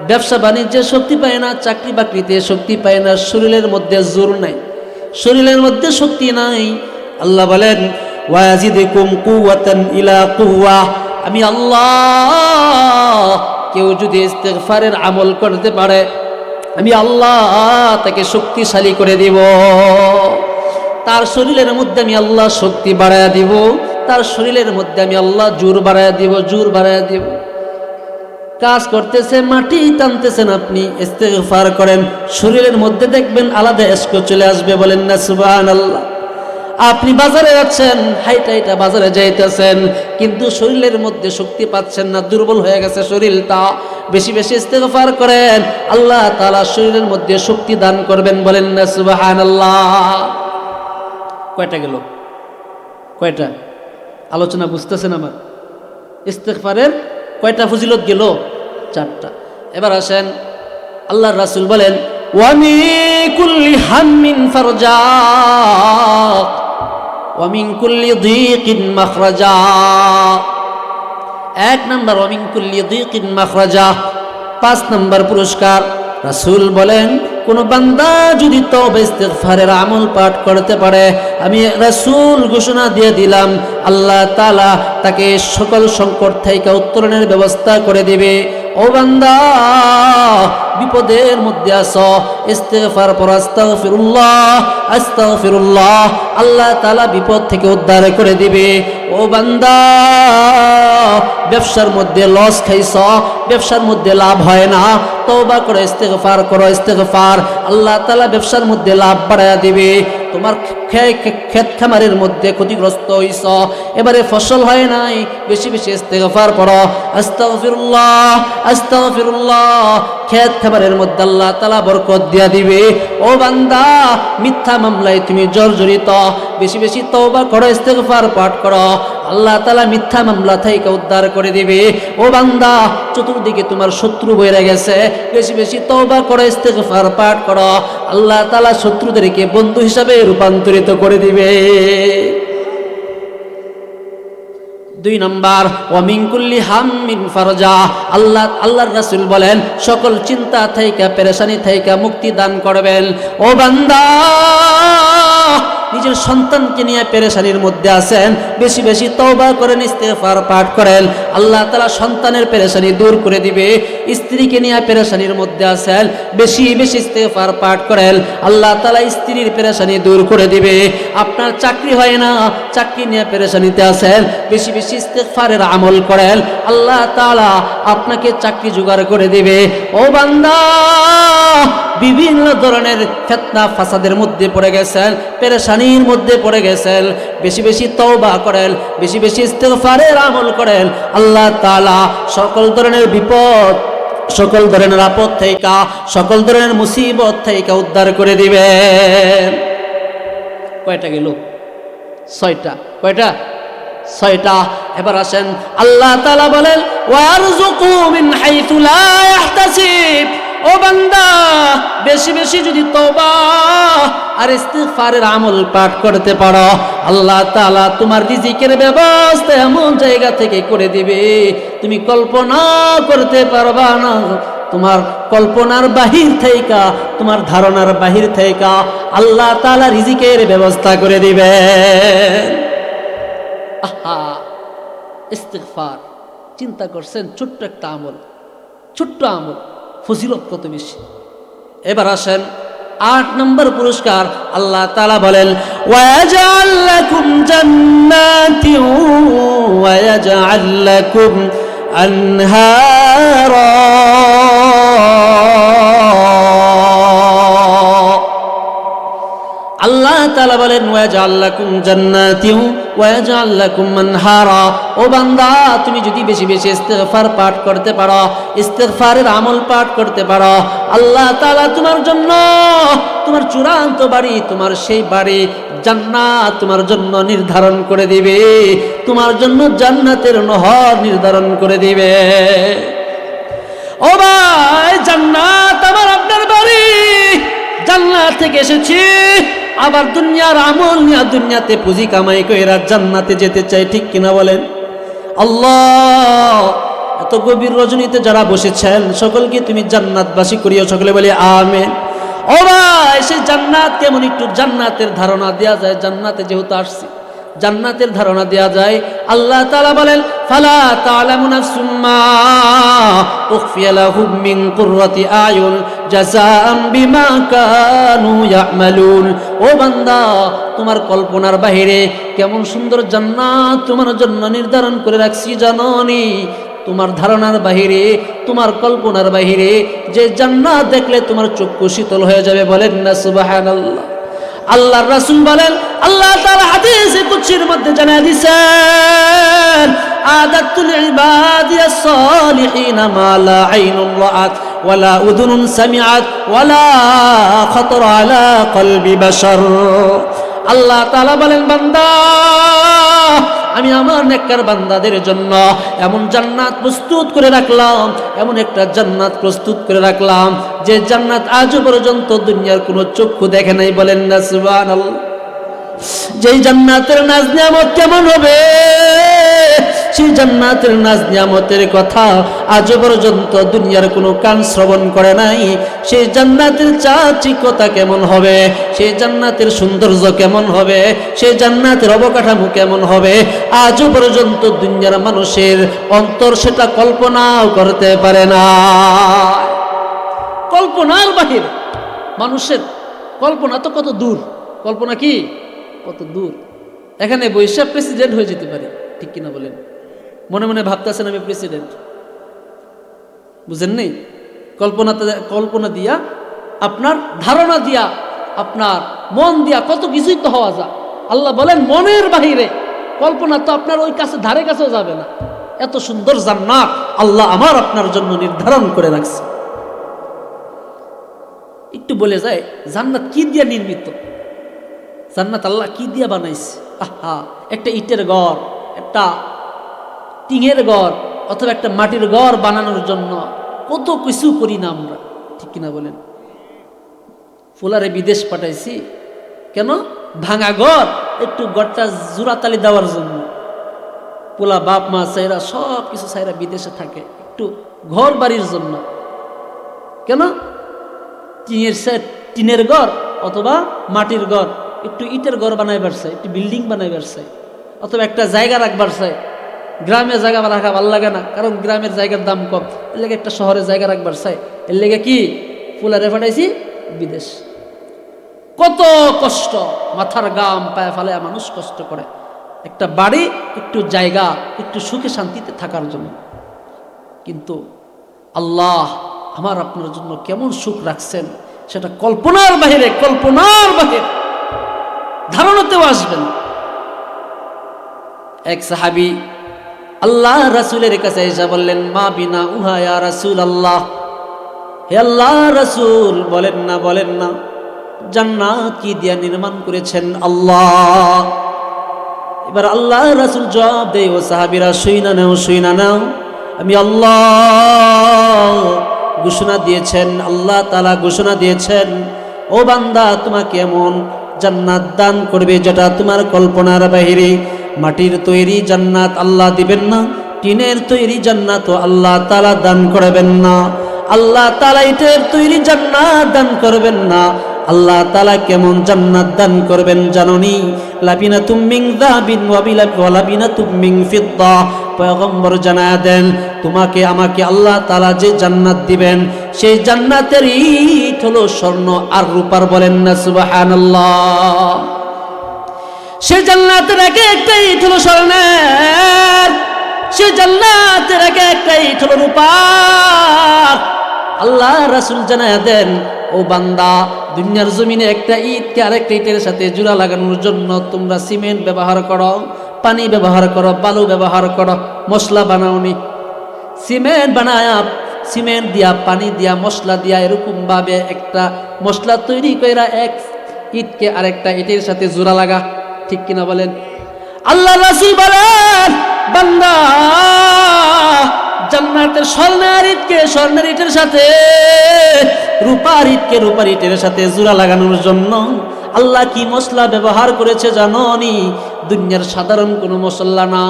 ব্যবসা বাণিজ্যে শক্তি পায় না, চাকরি বাকরিতে শক্তি পায় না, শরীরের মধ্যে জোর নাই, শরীরের মধ্যে শক্তি নাই। আল্লাহ বলেন, ওয়াজিদকুম কুওয়াতান ইলা কুওয়া। আমি আল্লাহ, কেউ যদি ইস্তিগফারের আমল করতে পারে, আমি আল্লাহ তাকে শক্তিশালী করে দিব। তার শরীরের মধ্যে আমি আল্লাহ শক্তি বাড়ায়া দিব, তার শরীরের মধ্যে আমি আল্লাহ জোর বাড়ায়া দিব, জোর বাড়ায়া দিব। কাজ করতেছে, মাটি টানতেছেন আপনি, ইস্তিগফার করেন, শরীরের মধ্যে দেখবেন আলাদা এসকো চলে আসবে। বলেন না সুবহানাল্লাহ। আপনি বাজারে যাচ্ছেন, হাইটা হাইটা বাজারে যাইতেছেন, কিন্তু শরীরের মধ্যে শক্তি পাচ্ছেন না, দুর্বল হয়ে গেছে শরীরটা। বেশি বেশি ইস্তিগফার করেন, আল্লাহ তাআলা শরীরের মধ্যে শক্তি দান করবেন। বলেন না সুবহানাল্লাহ। কয়টা গেল? কয়টা? আলোচনা বুঝতেছেন আমার? ইস্তিগফারের কয়টা ফজিলত গেল? 4টা। এবার আসেন, আল্লাহর রাসূল বলেন, ওয়া মিন কুল্লি হাম্মিন ফারজা ওয়া মিন কুল্লি দীকিন মাখরাজা। 1 নম্বর, ওয়া মিন কুল্লি দীকিন মাখরাজা। 5 নম্বর পুরস্কার, রাসূল বলেন, কোন বান্দা যদি তওবা ইস্তিগফারের আমল পাঠ করতে পারে, আমি রাসূল ঘোষণা দিয়ে দিলাম, আল্লাহ তাআলা তাকে সকল সংকট থেকে উত্তরণের ব্যবস্থা করে দিবে। ও বান্দা, বিপদের মধ্যে আছো, ইস্তিগফার পড়ো, আস্তাগফিরুল্লাহ আস্তাগফিরুল্লাহ, আল্লাহ তাআলা বিপদ থেকে উদ্ধার করে দিবে। ও বান্দা, ব্যবসার মধ্যে লস খাইছ, ব্যবসার মধ্যে লাভ হয় না, তওবা করে ইস্তিগফার করো, ইস্তিগফার, আল্লাহ তাআলা ব্যবসার মধ্যে লাভ বাড়ায়া দিবে। তোমার ক্ষেত খামারের মধ্যে ক্ষতিগ্রস্ত হইছ, এবারে ফসল হয় নাই, বেশি বেশি ইস্তিগফার পড়ো, আস্তাগফিরুল্লাহ আস্তাগফিরুল্লাহ, ক্ষেত খামারের মধ্যে আল্লাহ তাআলা বরকত দিয়া দিবে। ও বান্দা, মিথ্যা মামলায় তুমি জর্জরিত, বেশি বেশি তওবা করো, ইস্তিগফার পাঠ করো, আল্লাহ তাআলা মিথ্যা মামলা থেকে উদ্ধার করে দিবে। ও বান্দা, চতুর্দিকে তোমার শত্রু বইরা গেছে, বেশি বেশি তওবা করো, ইস্তিগফার পাঠ করো, আল্লাহ তাআলা শত্রুদেরকে বন্ধু হিসাবে রূপান্তরিত করে দিবে। 2 নাম্বার, ওয়া মিন কুল্লি হাম্মিন ফারজা, আল্লাহর রাসূল বলেন সকল চিন্তা থেকে, পেরেশানি থেকে মুক্তি দান করবেন। ও বান্দা, নিজের সন্তানকে নিয়ে পেরেশানির মধ্যে আছেন, বেশি বেশি তওবা করেন, ইস্তিগফার পাঠ করেন, আল্লাহ তাআলা সন্তানের পেরেশানি দূর করে দিবে। স্ত্রীকে নিয়ে পেরেশানির মধ্যে আছেন, বেশি বেশি ইস্তিগফার পাঠ করেন, আল্লাহ তাআলা স্ত্রীর পেরেশানি দূর করে দিবে। আপনার চাকরি হয় না, চাকরি নিয়ে পেরেশানিতে আছেন, বেশি বেশি ইস্তিগফারের আমল করেন, আল্লাহ তাআলা আপনাকে চাকরি জোগাড় করে দিবে। ও বান্দা, বিভিন্ন ধরনের ফিতনা ফাসাদের মধ্যে পড়ে গেছেন, পেরেশানির মধ্যে পড়ে গেছেন, বেশি বেশি তওবা করেন, বেশি বেশি ইস্তিগফারের আমল করেন, আল্লাহ তাআলা সকল ধরনের বিপদ, সকল ধরনের আপদ থেকে, সকল ধরনের মুসিবত থেকে উদ্ধার করে দিবেন। কয়টা গেল? 6টা। কয়টা? 6টা। এবার আসেন, আল্লাহ তাআলা বলেন ওয়ারযুকু মিন হাইথু লা ইয়াহতাসিব। ও বান্দা, বেশি বেশি যদি তওবা আর ইস্তিগফারের আমল পাঠ করতে পারো, আল্লাহ তাআলা তোমার রিজিকের ব্যবস্থা এমন জায়গা থেকে করে দিবে তুমি কল্পনা করতে পারবা না। তোমার কল্পনার বাহির থেকে, তোমার ধারণার বাহির থেকে আল্লাহ তাআলা রিজিকের ব্যবস্থা করে দিবে। আহা, ইস্তিগফার চিন্তা করছেন, ছোট্ট একটা আমল, ছোট্ট আমল, ফজিলত কত বেশি। এবার আসেন 8 নম্বর পুরস্কার, আল্লাহ তাআলা বলেন ওয়ায়াজআল লাকুম জান্নাতিন ওয়ায়াজআল লাকুম আনহারা। আল্লাহ তাআলা বলেন ওয়ায়াজআল লাকুম জান্নাতিন ওয়ায়াজআল লাকুম আনহারা। ও বান্দা, তুমি যদি বেশি বেশি ইস্তিগফার পাঠ করতে পারো, ইস্তিগফারের আমল পাঠ করতে পারো, আল্লাহ তাআলা তোমার জন্য তোমার চূড়ান্ত বাড়ি, তোমার সেই বাড়ি জান্নাত তোমার জন্য নির্ধারণ করে দিবে, তোমার জন্য জান্নাতের নহর নির্ধারণ করে দিবে। ও ভাই, জান্নাত আমার আপনার বাড়ি, জান্নাত থেকে এসেছি, আবার দুনিয়ার আমল নিয়ে দুনিয়াতে পুঁজি কামাই কইরা জান্নাতে যেতে চাই, ঠিক কিনা বলেন? আল্লাহ, এত গভীর রজনীতে যারা বসেছেন সকলকে তুমি জান্নাতবাসী করিও, সকলে বলি আমিন। ও ভাই, সেই জান্নাত কেমন একটু জান্নাতের ধারণা দেয়া যায়, জান্নাতে যেহেতু আসছি জান্নাতের ধারণা দেয়া যায়। আল্লাহ তাআলা বলেন ফালা তা'লামু নাফসুম মা উখফিয়া লাহুম মিন কুররাতি আয়ুন জাযাআম বিমা কানু ইয়ামালুন। ও বান্দা, তোমার কল্পনার বাহিরে কেমন সুন্দর জান্নাত তোমার জন্য নির্ধারণ করে রাখছি জানোনি? তোমার ধারণার বাহিরে, তোমার কল্পনার বাহিরে যে জান্নাত দেখলে তোমার চক্ষু শীতল হয়ে যাবে, বলেন না সুবহানাল্লাহ। আল্লাহর রাসূল বলেন, আল্লাহ তাআলা হাদিসে কুদসির মধ্যে জানায় দিয়েছেন আদাতুল ইবাদিয়াস সালিহিনা মা লা আইনুন রাআত ওয়ালা উযুনুন সামিআত ওয়ালা খাতারা আলা কলবি বাশার। আল্লাহ তাআলা বলেন, বান্দা, আমি আমার নেককার বান্দাদের জন্য এমন জান্নাত প্রস্তুত করে রাখলাম, এমন একটা জান্নাত প্রস্তুত করে রাখলাম যে জান্নাত আজ পর্যন্ত দুনিয়ার কোনো চক্ষু দেখে নাই, বলেন না সুবহানাল্লাহ। যেই জান্নাতের নাজ নিয়ামত কেমন হবে, সেই জান্নাতের নাজ নিয়ামতের কথা আজ পর্যন্ত দুনিয়ার কোনো কান শ্রবণ করে নাই। সেই জান্নাতের চাচিকতা কেমন হবে, সেই জান্নাতের সৌন্দর্য কেমন হবে, সেই জান্নাতের অবকাঠামো কেমন হবে, আজও পর্যন্ত দুনিয়ার মানুষের অন্তর সেটা কল্পনাও করতে পারে না। কল্পনার বাহিরে। মানুষের কল্পনা তো কত দূর, কল্পনা কি কত দূর। এখানে বৈশাখ প্রেসিডেন্ট হয়ে যেতে পারি, ঠিক কিনা বলেন? মনে মনে ভাবতেছেন আমি প্রেসিডেন্ট, বুঝেন নেই? কল্পনা দিয়া, আপনার ধারণা দিয়া, আপনার মন দিয়া কত কিছুই তো হওয়া যায়। আল্লাহ বলেন মনের বাহিরে, কল্পনা তো আপনার ওই কাছে ধারে কাছেও যাবে না। এত সুন্দর জান্নাত আল্লাহ আমার আপনার জন্য নির্ধারণ করে রাখছে। একটু বলে যায় জান্নাত কি দিয়া নির্মিত? জান্নাত আল্লাহ কি দিয়া বানাইছে? আহা, একটা ইটের ঘর, একটা টিনের ঘর অথবা একটা মাটির ঘর বানানোর জন্য কত কিছু করি না আমরা, ঠিক কিনা বলেন? ফুলারে বিদেশ পাঠাইছি কেন? ভাঙা ঘর একটু ঘরটা জোড়াতালি দেওয়ার জন্য। পোলা বাপ মা সাইরা সব কিছু সাইরা বিদেশে থাকে একটু ঘর বাড়ির জন্য। কেন? টিনের ঘর অথবা মাটির ঘর, একটু ইটের ঘর বানাইবার চাই, একটু বিল্ডিং বানাইবার চাই, অথবা একটা জায়গা রাখবার চাই। গ্রামে জায়গা রাখা ভালো লাগে না, কারণ গ্রামের জায়গার দাম কম। এর লেগে একটা শহরে জায়গা রাখবার চাই। এর লেগে কি ফুলারে পাঠাইছি বিদেশ। কত কষ্ট, মাথার গাম পায়ে ফেলে মানুষ কষ্ট করে একটা বাড়ি, একটু জায়গা, একটু সুখে শান্তিতে থাকার জন্য। কিন্তু আল্লাহ আমার আপনার জন্য কেমন সুখ রাখছেন সেটা কল্পনার বাহিরে, কল্পনার বাহিরে, ধারণাতেও আসবেন। এক সাহাবী আল্লাহ রাসূলের কাছে এসে বললেন, মা বিনা উহা ইয়া রাসূলুল্লাহ, হে আল্লাহ রাসূল, বলেন না জান্নাত কি দিয়া নির্মাণ করেছেন আল্লাহ? এবার আল্লাহ রাসূল জবাব দেয়, ও সাহাবীরা শুইনা নাও, আমি আল্লাহ ঘোষণা দিয়েছেন, আল্লাহ তাআলা ঘোষণা দিয়েছেন, ও বান্দা তোমাকে এমন জান্নাত দান করবে যেটা তোমার কল্পনার বাহিরে। মাটির তৈরি জান্নাত আল্লাহ দিবেন না, টিনের তৈরি জান্নাত আল্লাহ তাআলা দান করবেন না, আল্লাহ তাআলা ইটের তৈরি জান্নাত দান করবেন না। আল্লাহ তাআলা কেমন জান্নাত দান করবেন জানোনি? লাবিনাতুম মিন যাহাবিন ওয়া লাবিনাতুম মিন ফিদ্দা। পয়গম্বর জানায়া দেন, তোমাকে আমাকে আল্লাহ তাআলা যে জান্নাত দিবেন সেই জান্নাতের ইট হলো স্বর্ণ আর রূপার। বলেন না সুবহানাল্লাহ। সেই জান্নাতের এক একটা ইট হলো স্বর্ণের, সেই জান্নাতের এক একটা ইট হলো রূপার। আল্লাহ রাসূল জানায়া দেন, ও বান্দা, দুনিয়ার জমিনে একটা ইটকে আরেকটা ইটের সাথে জোড়া লাগানোর জন্য তোমরা সিমেন্ট ব্যবহার করো, পানি ব্যবহার করো, বালু ব্যবহার করো, মশলা বানাওনি। সিমেন্ট বানায়া, সিমেন্ট দিয়া, পানি দিয়া, মশলা দিয়া এরকম ভাবে একটা মশলা তৈরি কইরা এক ইটকে আরেকটা ইটের সাথে জোড়া লাগা, ঠিক কিনা বলেন? আল্লাহ রাসূল বলেন, বান্দা, জান্নাতের স্বর্ণের ইটকে স্বর্ণের ইটের সাথে, রূপার ইটকে রূপার ইটের সাথে জোড়া লাগানোর জন্য আল্লাহ কি মশলা ব্যবহার করেছে জানোনি? দুনিয়ার সাধারণ কোনো মশলা না,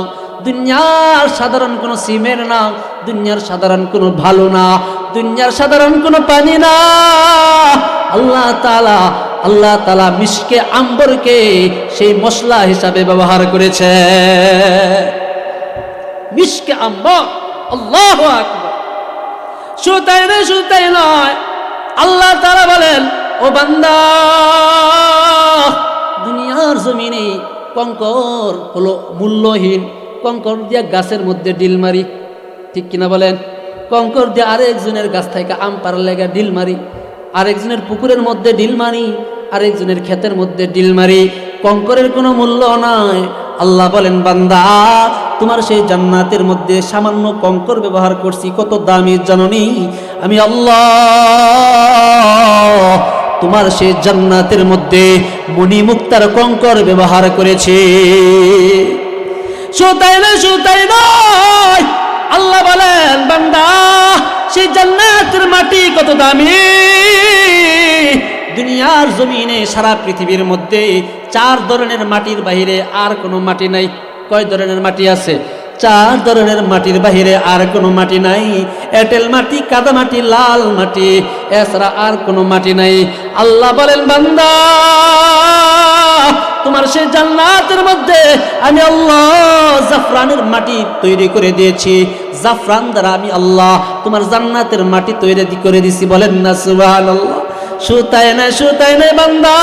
দুনিয়ার সাধারণ কোনো সিমেন্ট না, দুনিয়ার সাধারণ কোনো ভালো না, দুনিয়ার সাধারণ কোনো পানি না। আল্লাহ তাআলা মিশকে আম্বরকে সেই মশলা হিসাবে ব্যবহার করেছে। মিশকে আম্বর, আল্লাহু আকবার। শুধু তাই নয়, আল্লাহ তাআলা বলেন, ও বান্দা, দুনিয়ার জমিনে কঙ্কর হলো মূল্যহীন। কঙ্কর দিয়া গাছের মধ্যে ডিল মারি, ঠিক কিনা বলেন? কঙ্কর দিয়ে আরেকজনের গাছ থেকে আম পাড়ার লেগে ডিল মারি, আরেকজনের পুকুরের মধ্যে ডিল মারি, আরেকজনের ক্ষেতের মধ্যে ডিল মারি, কঙ্করের কোনো মূল্য নাই। আল্লাহ বলেন, বান্দা, তোমার সেই জান্নাতের মধ্যে সামান্য কঙ্কর ব্যবহার করছি, কত দামি জানোনি? আমি আল্লাহ তোমার সেই জান্নাতের মধ্যে মণিমুক্তার কঙ্কর ব্যবহার করেছে। শুধু তাই নয়, আল্লাহ বলেন, বান্দা, সেই জান্নাতের মাটি কত দামি। দুনিয়ার জমিনে সারা পৃথিবীর মধ্যে 4 ধরনের মাটির বাহিরে আর কোনো মাটি নাই। কয় ধরনের মাটি আছে? চার ধরনের মাটির বাহিরে আর কোনো মাটি নাই। এঁটেল মাটি, কাদা মাটি, লাল মাটি, এছাড়া আর কোনো মাটি নাই। আল্লাহ বলেন, বান্দা তোমার সেই জান্নাতের মধ্যে আমি আল্লাহ জাফরানের মাটি তৈরি করে দিয়েছি। জাফরান দ্বারা আমি আল্লাহ তোমার জান্নাতের মাটি তৈরি করে দিয়েছি। বলেন না সুবহানাল্লাহ। শুধু তাই নাই বান্দা,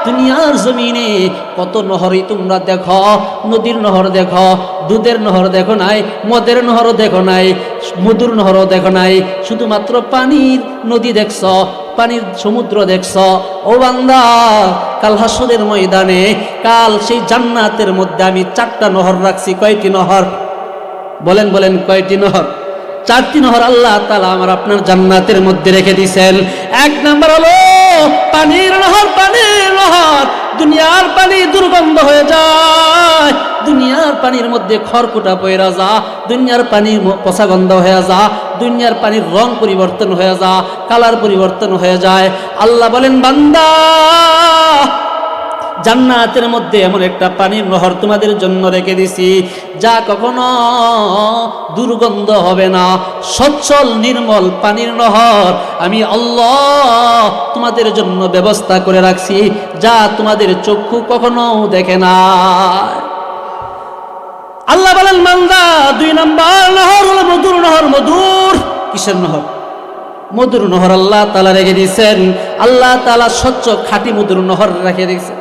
দুনিয়ার জমিনে কত নহরই তোমরা দেখো, নদীর নহর দেখো, দুধের নহর দেখো নাই, মদের নহরও দেখো নাই, মধুর নহরও দেখো নাই, শুধুমাত্র পানির নদী দেখছ, পানির সমুদ্র দেখছ। ও বান্দা, কাল হাসরের ময়দানে কাল সেই জান্নাতের মধ্যে আমি 4টা নহর রাখছি। কয়টি নহর? বলেন বলেন, কয়টি নহর? 4টি নহর আল্লাহ তাআলা আমার আপনার জান্নাতের মধ্যে রেখে দিয়েছেন। 1 নাম্বার হলো পানির নহর। পানির নহর, দুনিয়ার পানি দুর্গন্ধ হয়ে যায়, দুনিয়ার পানির মধ্যে খড়কুটা পয়রা যা, দুনিয়ার পানি পচা গন্ধ হয়ে যা, দুনিয়ার পানির রং পরিবর্তন হয়ে যা, কালার পরিবর্তন হয়ে যায়। আল্লাহ বলেন, বান্দা জান্নাতের মধ্যে এমন একটা পানির নহর তোমাদের জন্য রেখে দিছি, যা কখনো দুর্গন্ধ হবে না। সচ্ছল নির্মল পানির নহর আমি আল্লাহ তোমাদের জন্য ব্যবস্থা করে রাখছি, যা তোমাদের চক্ষু কখনো দেখে না। আল্লাহ বলেন, বান্দা 2 নাম্বার নহর হলো মধুর নহর। মধুর, কিসের নহর? মধুর নহর আল্লাহ তাআলা রেখে দিয়েছেন। আল্লাহ তাআলা স্বচ্ছ খাঁটি মধুর নহর রেখে দিয়েছেন।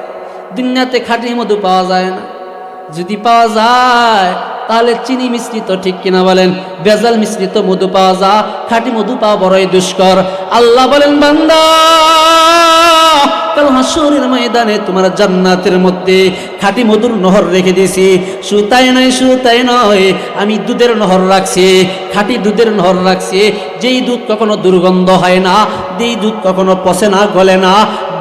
দুনিয়াতে খাঁটি মধু পাওয়া যায় না। যদি পাওয়া যায় তাহলে চিনি মিশ্রিত, ঠিক কিনা বলেন? ভেজাল মিশ্রিত মধু পাওয়া যায়, খাঁটি মধু পাওয়া বড়ই দুষ্কর। আল্লাহ বলেন, বান্দা কাল হাসরের ময়দানে তোমার জান্নাতের মধ্যে খাঁটি মধুর নহর রেখে দিয়েছি। শুধু তাই নয়, আমি দুধের নহর রাখছি, খাঁটি দুধের নহর রাখছি, যেই দুধ কখনো দুর্গন্ধ হয় না, যেই দুধ কখনো পচে না, গলে না,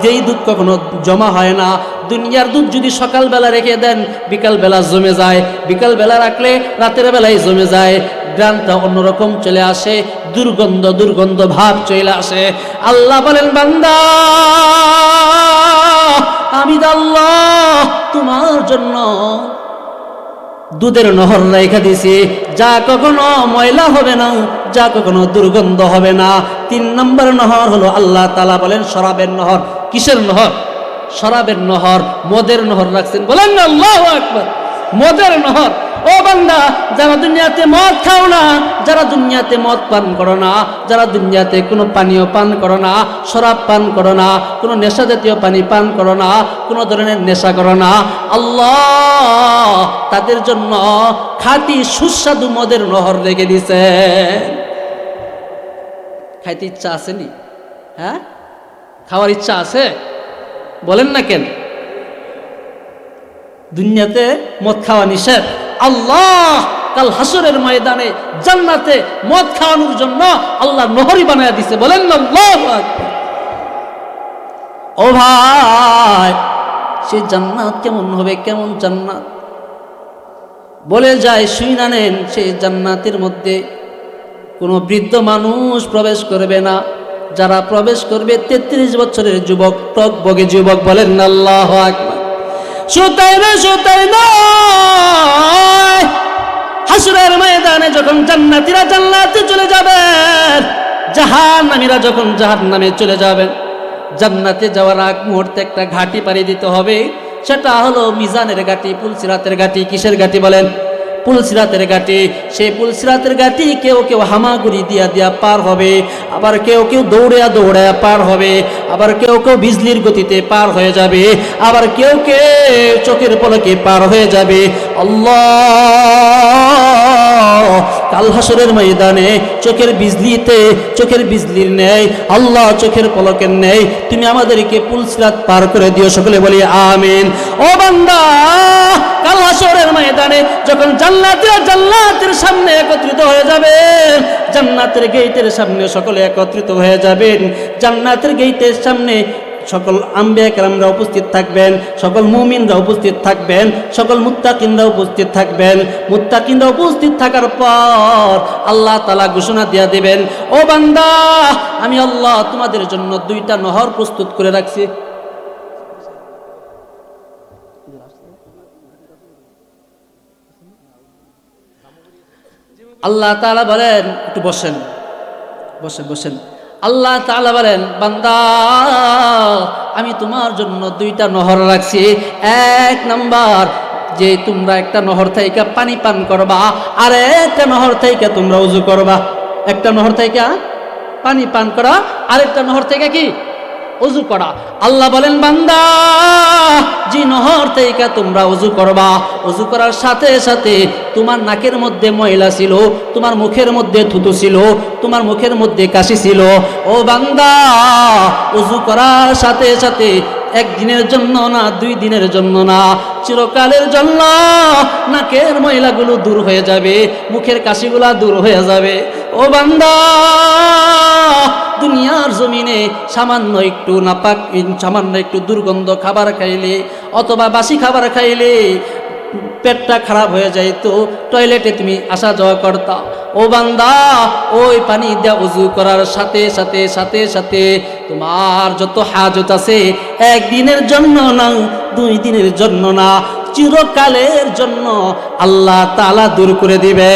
যেই দুধ কখনো জমা হয় না। দুনিয়ার দুধ যদি সকালবেলা রেখে দেন বিকালবেলা জমে যায়, বিকালবেলা রাখলে রাতের বেলায় জমে যায়, গ্রানটা অন্যরকম চলে আসে, দুর্গন্ধ ভাব চলে আসে। আল্লাহ বলেন, বান্দা আমি আল্লাহ তোমার জন্য দুধের নহর রেখে দিছি, যা কখনো ময়লা হবে না, যা কখনো দুর্গন্ধ হবে না। 3 নম্বর নহর হলো আল্লাহ তাআলা বলেন শরাবের নহর। কিসের নহর? শরাবের নহর, মদের নহর রাখছেন। বলেন না আল্লাহু আকবার। মদের নহর। ও বান্দা, যারা দুনিয়াতে মদ খাও না, যারা দুনিয়াতে মদ পান করো না, যারা দুনিয়াতে কোনো পানীয় পান করো না, শরাব পান করো না, কোনো নেশা জাতীয় পানি পান করো না, কোনো ধরনের নেশা করো না, আল্লাহ তাদের জন্য খাঁটি সুস্বাদু মদের নহর রেখে দিছে। খাইতে ইচ্ছা আসেনি? হ্যাঁ, খাওয়ার ইচ্ছা আছে? বলেন না কেন? দুনিয়াতে মদ খাওয়া নিষেধ। আল্লাহ কাল হাসরের ময়দানে জান্নাতে মদ খাওয়ানোর জন্য আল্লাহ নহরি বানায়া দিছে। বলেন না আল্লাহু আকবার। ও ভাই, সেই জান্নাত কেমন হবে? কেমন জান্নাত? বলে যায় শুইনা নেন, সেই জান্নাতের মধ্যে কোনো বৃদ্ধ মানুষ প্রবেশ করবে না। যারা প্রবেশ করবে 33 বছরের যুবক, টকবগে যুবক। বলেন না আল্লাহু আকবার। শুতাই না হাসরের ময়দানে যখন জান্নাতীরা জান্নাতে চলে যাবেন, জাহান্নামীরা যখন জাহান্নামে চলে যাবেন, জান্নাতে যাওয়ার আগ মুহূর্তে একটা ঘাটি পাড়ি দিতে হবে। সেটা হলো মিজানের ঘাটি, পুলসিরাতের ঘাটি। কিসের ঘাটি বলেন? পুলসিরাতের ঘাটি। সেই পুলসিরাতের ঘাটি কেউ কেউ হামাগুড়ি দিয়া পার হবে, আবার কেউ কেউ দৌড়ায়া পার হবে, আবার কেউ কেউ বিজলির গতিতে পার হয়ে যাবে, আবার কেউ কেউ চোখের পলকে পার হয়ে যাবে। আল্লাহ কাল হাসরের ময়দানে চোখের বিজলির নেই, আল্লাহ চোখের পলকের নেই, তুমি আমাদেরকে পুলসিরাত পার করে দিও। সকলে বলি আমিন। ও বান্দা, কাল হাসরের ময়দানে যখন জান্নাতের সামনে একত্রিত হয়ে যাবেন, জান্নাতের গেটের সামনে সকলে একত্রিত হয়ে যাবেন, জান্নাতের গেটের সামনে সকল আম্বিয়া কেরামরা উপস্থিত থাকবেন, সকল মুমিনরা উপস্থিত থাকবেন, সকল মুত্তাকিনরা উপস্থিত থাকবেন। মুত্তাকিনরা উপস্থিত থাকার পর আল্লাহ তাআলা ঘোষণা দিয়া দিবেন, ও বান্দা আমি আল্লাহ তোমাদের জন্য 2টা নহর প্রস্তুত করে রাখছি। আল্লাহ তাআলা বলেন, একটু বসেন বসেন বসেন। আল্লাহ তাআলা বলেন, বান্দা আমি তোমার জন্য দুইটা নহর রাখছি। এক নাম্বার, যে তোমরা একটা নহর থেকে পানি পান করবা, আর একটা নহর থেকে তোমরা ওযু করবা। একটা নহর থেকে পানি পান করা, আরেকটা নহর থেকে কি ওযু করা। আল্লাহ বলেন, বান্দা যে নহর থেকে তোমরা ওযু করবা, ওযু করার সাথে সাথে তোমার নাকের মধ্যে ময়লা ছিল, তোমার মুখের মধ্যে থুতু ছিল, তোমার মুখের মধ্যে কাশি ছিল, ও বান্দা ওযু করার সাথে সাথে একদিনের জন্য না, 2 দিনের জন্য না, চিরকালের জন্য নাকের ময়লাগুলো দূর হয়ে যাবে, মুখের কাশিগুলা দূর হয়ে যাবে। ও বান্দা দুনিয়ার জমিনে সামান্য একটু নাপাক, সামান্য একটু দুর্গন্ধ খাবার খাইলে অথবা বাসি খাবার খাইলে পেটটা খারাপ হয়ে যাইতো, টয়লেটে তুমি আসা যাওয়া করতা। ও বান্দা ওই পানি দিয়ে ওযু করার সাথে সাথে সাথে সাথে তোমার যত হাজত আছে একদিনের জন্য না, 2 দিনের জন্য না, চিরকালের জন্য আল্লাহ তাআলা দূর করে দিবে।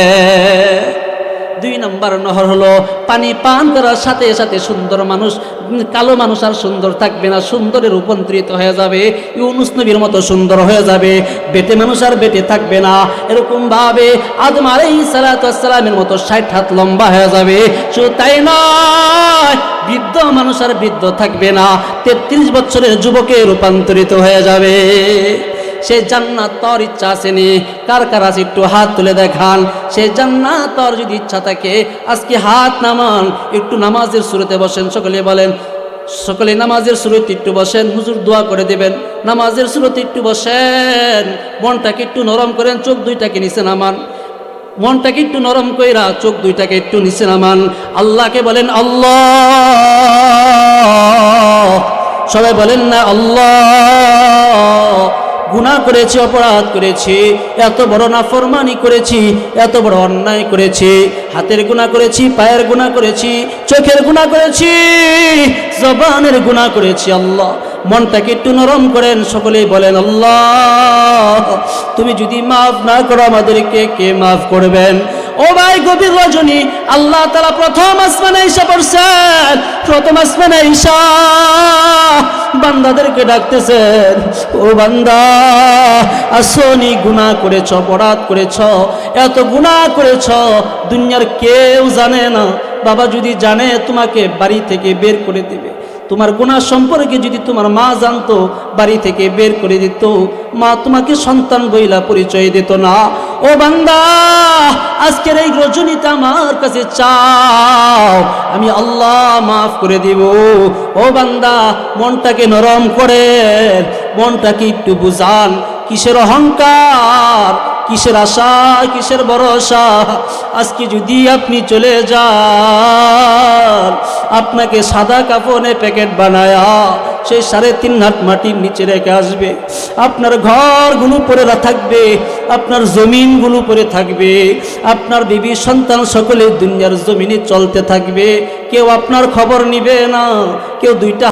2 নম্বর নহর হলো পানি পান করার সাথে সাথে সুন্দর মানুষ, কালো মানুষ আর সুন্দর থাকবে না, সুন্দরের রূপান্তরিত হয়ে যাবে, ইউনুস নবীর মতো সুন্দর হয়ে যাবে। বেটে মানুষ আর বেটে থাকবে না, এরকম ভাবে আদম আলাইহিস সালাতু ওয়াস সালামের মতো 60 হাত লম্বা হয়ে যাবে। শুধু তাই নয়, বৃদ্ধ মানুষ আর বৃদ্ধ থাকবে না, 33 বছরের যুবকে রূপান্তরিত হয়ে যাবে। সে জান্নাত তোর ইচ্ছা আসেনি? কার কার আছে একটু হাত তুলে দেখান। সে জান্নাত তোর যদি ইচ্ছা থাকে আজকে হাত নামান, একটু নামাজের শুরুতে বসেন, সকলে বলেন, সকলে নামাজের শুরুতে একটু বসেন, হুজুর দোয়া করে দেবেন। নামাজের শুরুতে একটু বসেন, মনটাকে একটু নরম করেন, চোখ দুইটাকে নিচে নামান, মনটাকে একটু নরম কইরা চোখ দুইটাকে একটু নিচে নামান, আল্লাহকে বলেন আল্লাহ, সবাই বলেন না আল্লাহ। গুনাহ করেছি, অপরাধ করেছি, এত বড় নাফরমানি করেছি, এত বড় অন্যায় করেছি, হাতের গুনাহ করেছি, পায়ের গুনাহ করেছি, চোখের গুনাহ করেছি, জবানের গুনাহ করেছি। আল্লাহ মনটাকে একটু নরম করেন, সকলেই বলেন আল্লাহ। তুমি যদি মাফ না করো আমাদেরকে কে মাফ করবেন? ও ভাই, গভীর রজনী আল্লাহ তাআলা প্রথম আসমানে এসে পড়ছেন, প্রথম আসমানে এসে বান্দাদেরকে ডাকতেছেন, ও বান্দা আসনি, গুনাহ করেছ, অপরাধ করেছ, এত গুনাহ করেছ, দুনিয়ার কেউ জানে না। বাবা যদি জানে তোমাকে বাড়ি থেকে বের করে দিবে। তোমার গুনাহ সম্পর্কে যদি তোমার মা জানতো বাড়ি থেকে বের করে দিত, মা তোমাকে সন্তান বইলা পরিচয় দিত না। ও বান্দা আজকের এই রজনীতে আমার কাছে চাও, আমি আল্লাহ মাফ করে দিব। ও বান্দা মনটাকে নরম করে, মনটাকে একটু বুঝান, কিসের অহংকার, কিসের আশা, কিসের ভরসা? আজকে যদি আপনি চলে যান, আপনাকে সাদা কাফনে প্যাকেট বানায়া সেই 3.5 হাত মাটির নিচে রেখে আসবে। আপনার ঘরগুলো পড়ে থাকবে, আপনার জমিনগুলো পড়ে থাকবে, আপনার বিবি সন্তান সকলে দুনিয়ার জমিনে চলতে থাকবে, কেউ আপনার খবর নিবে না, কেউ 2টা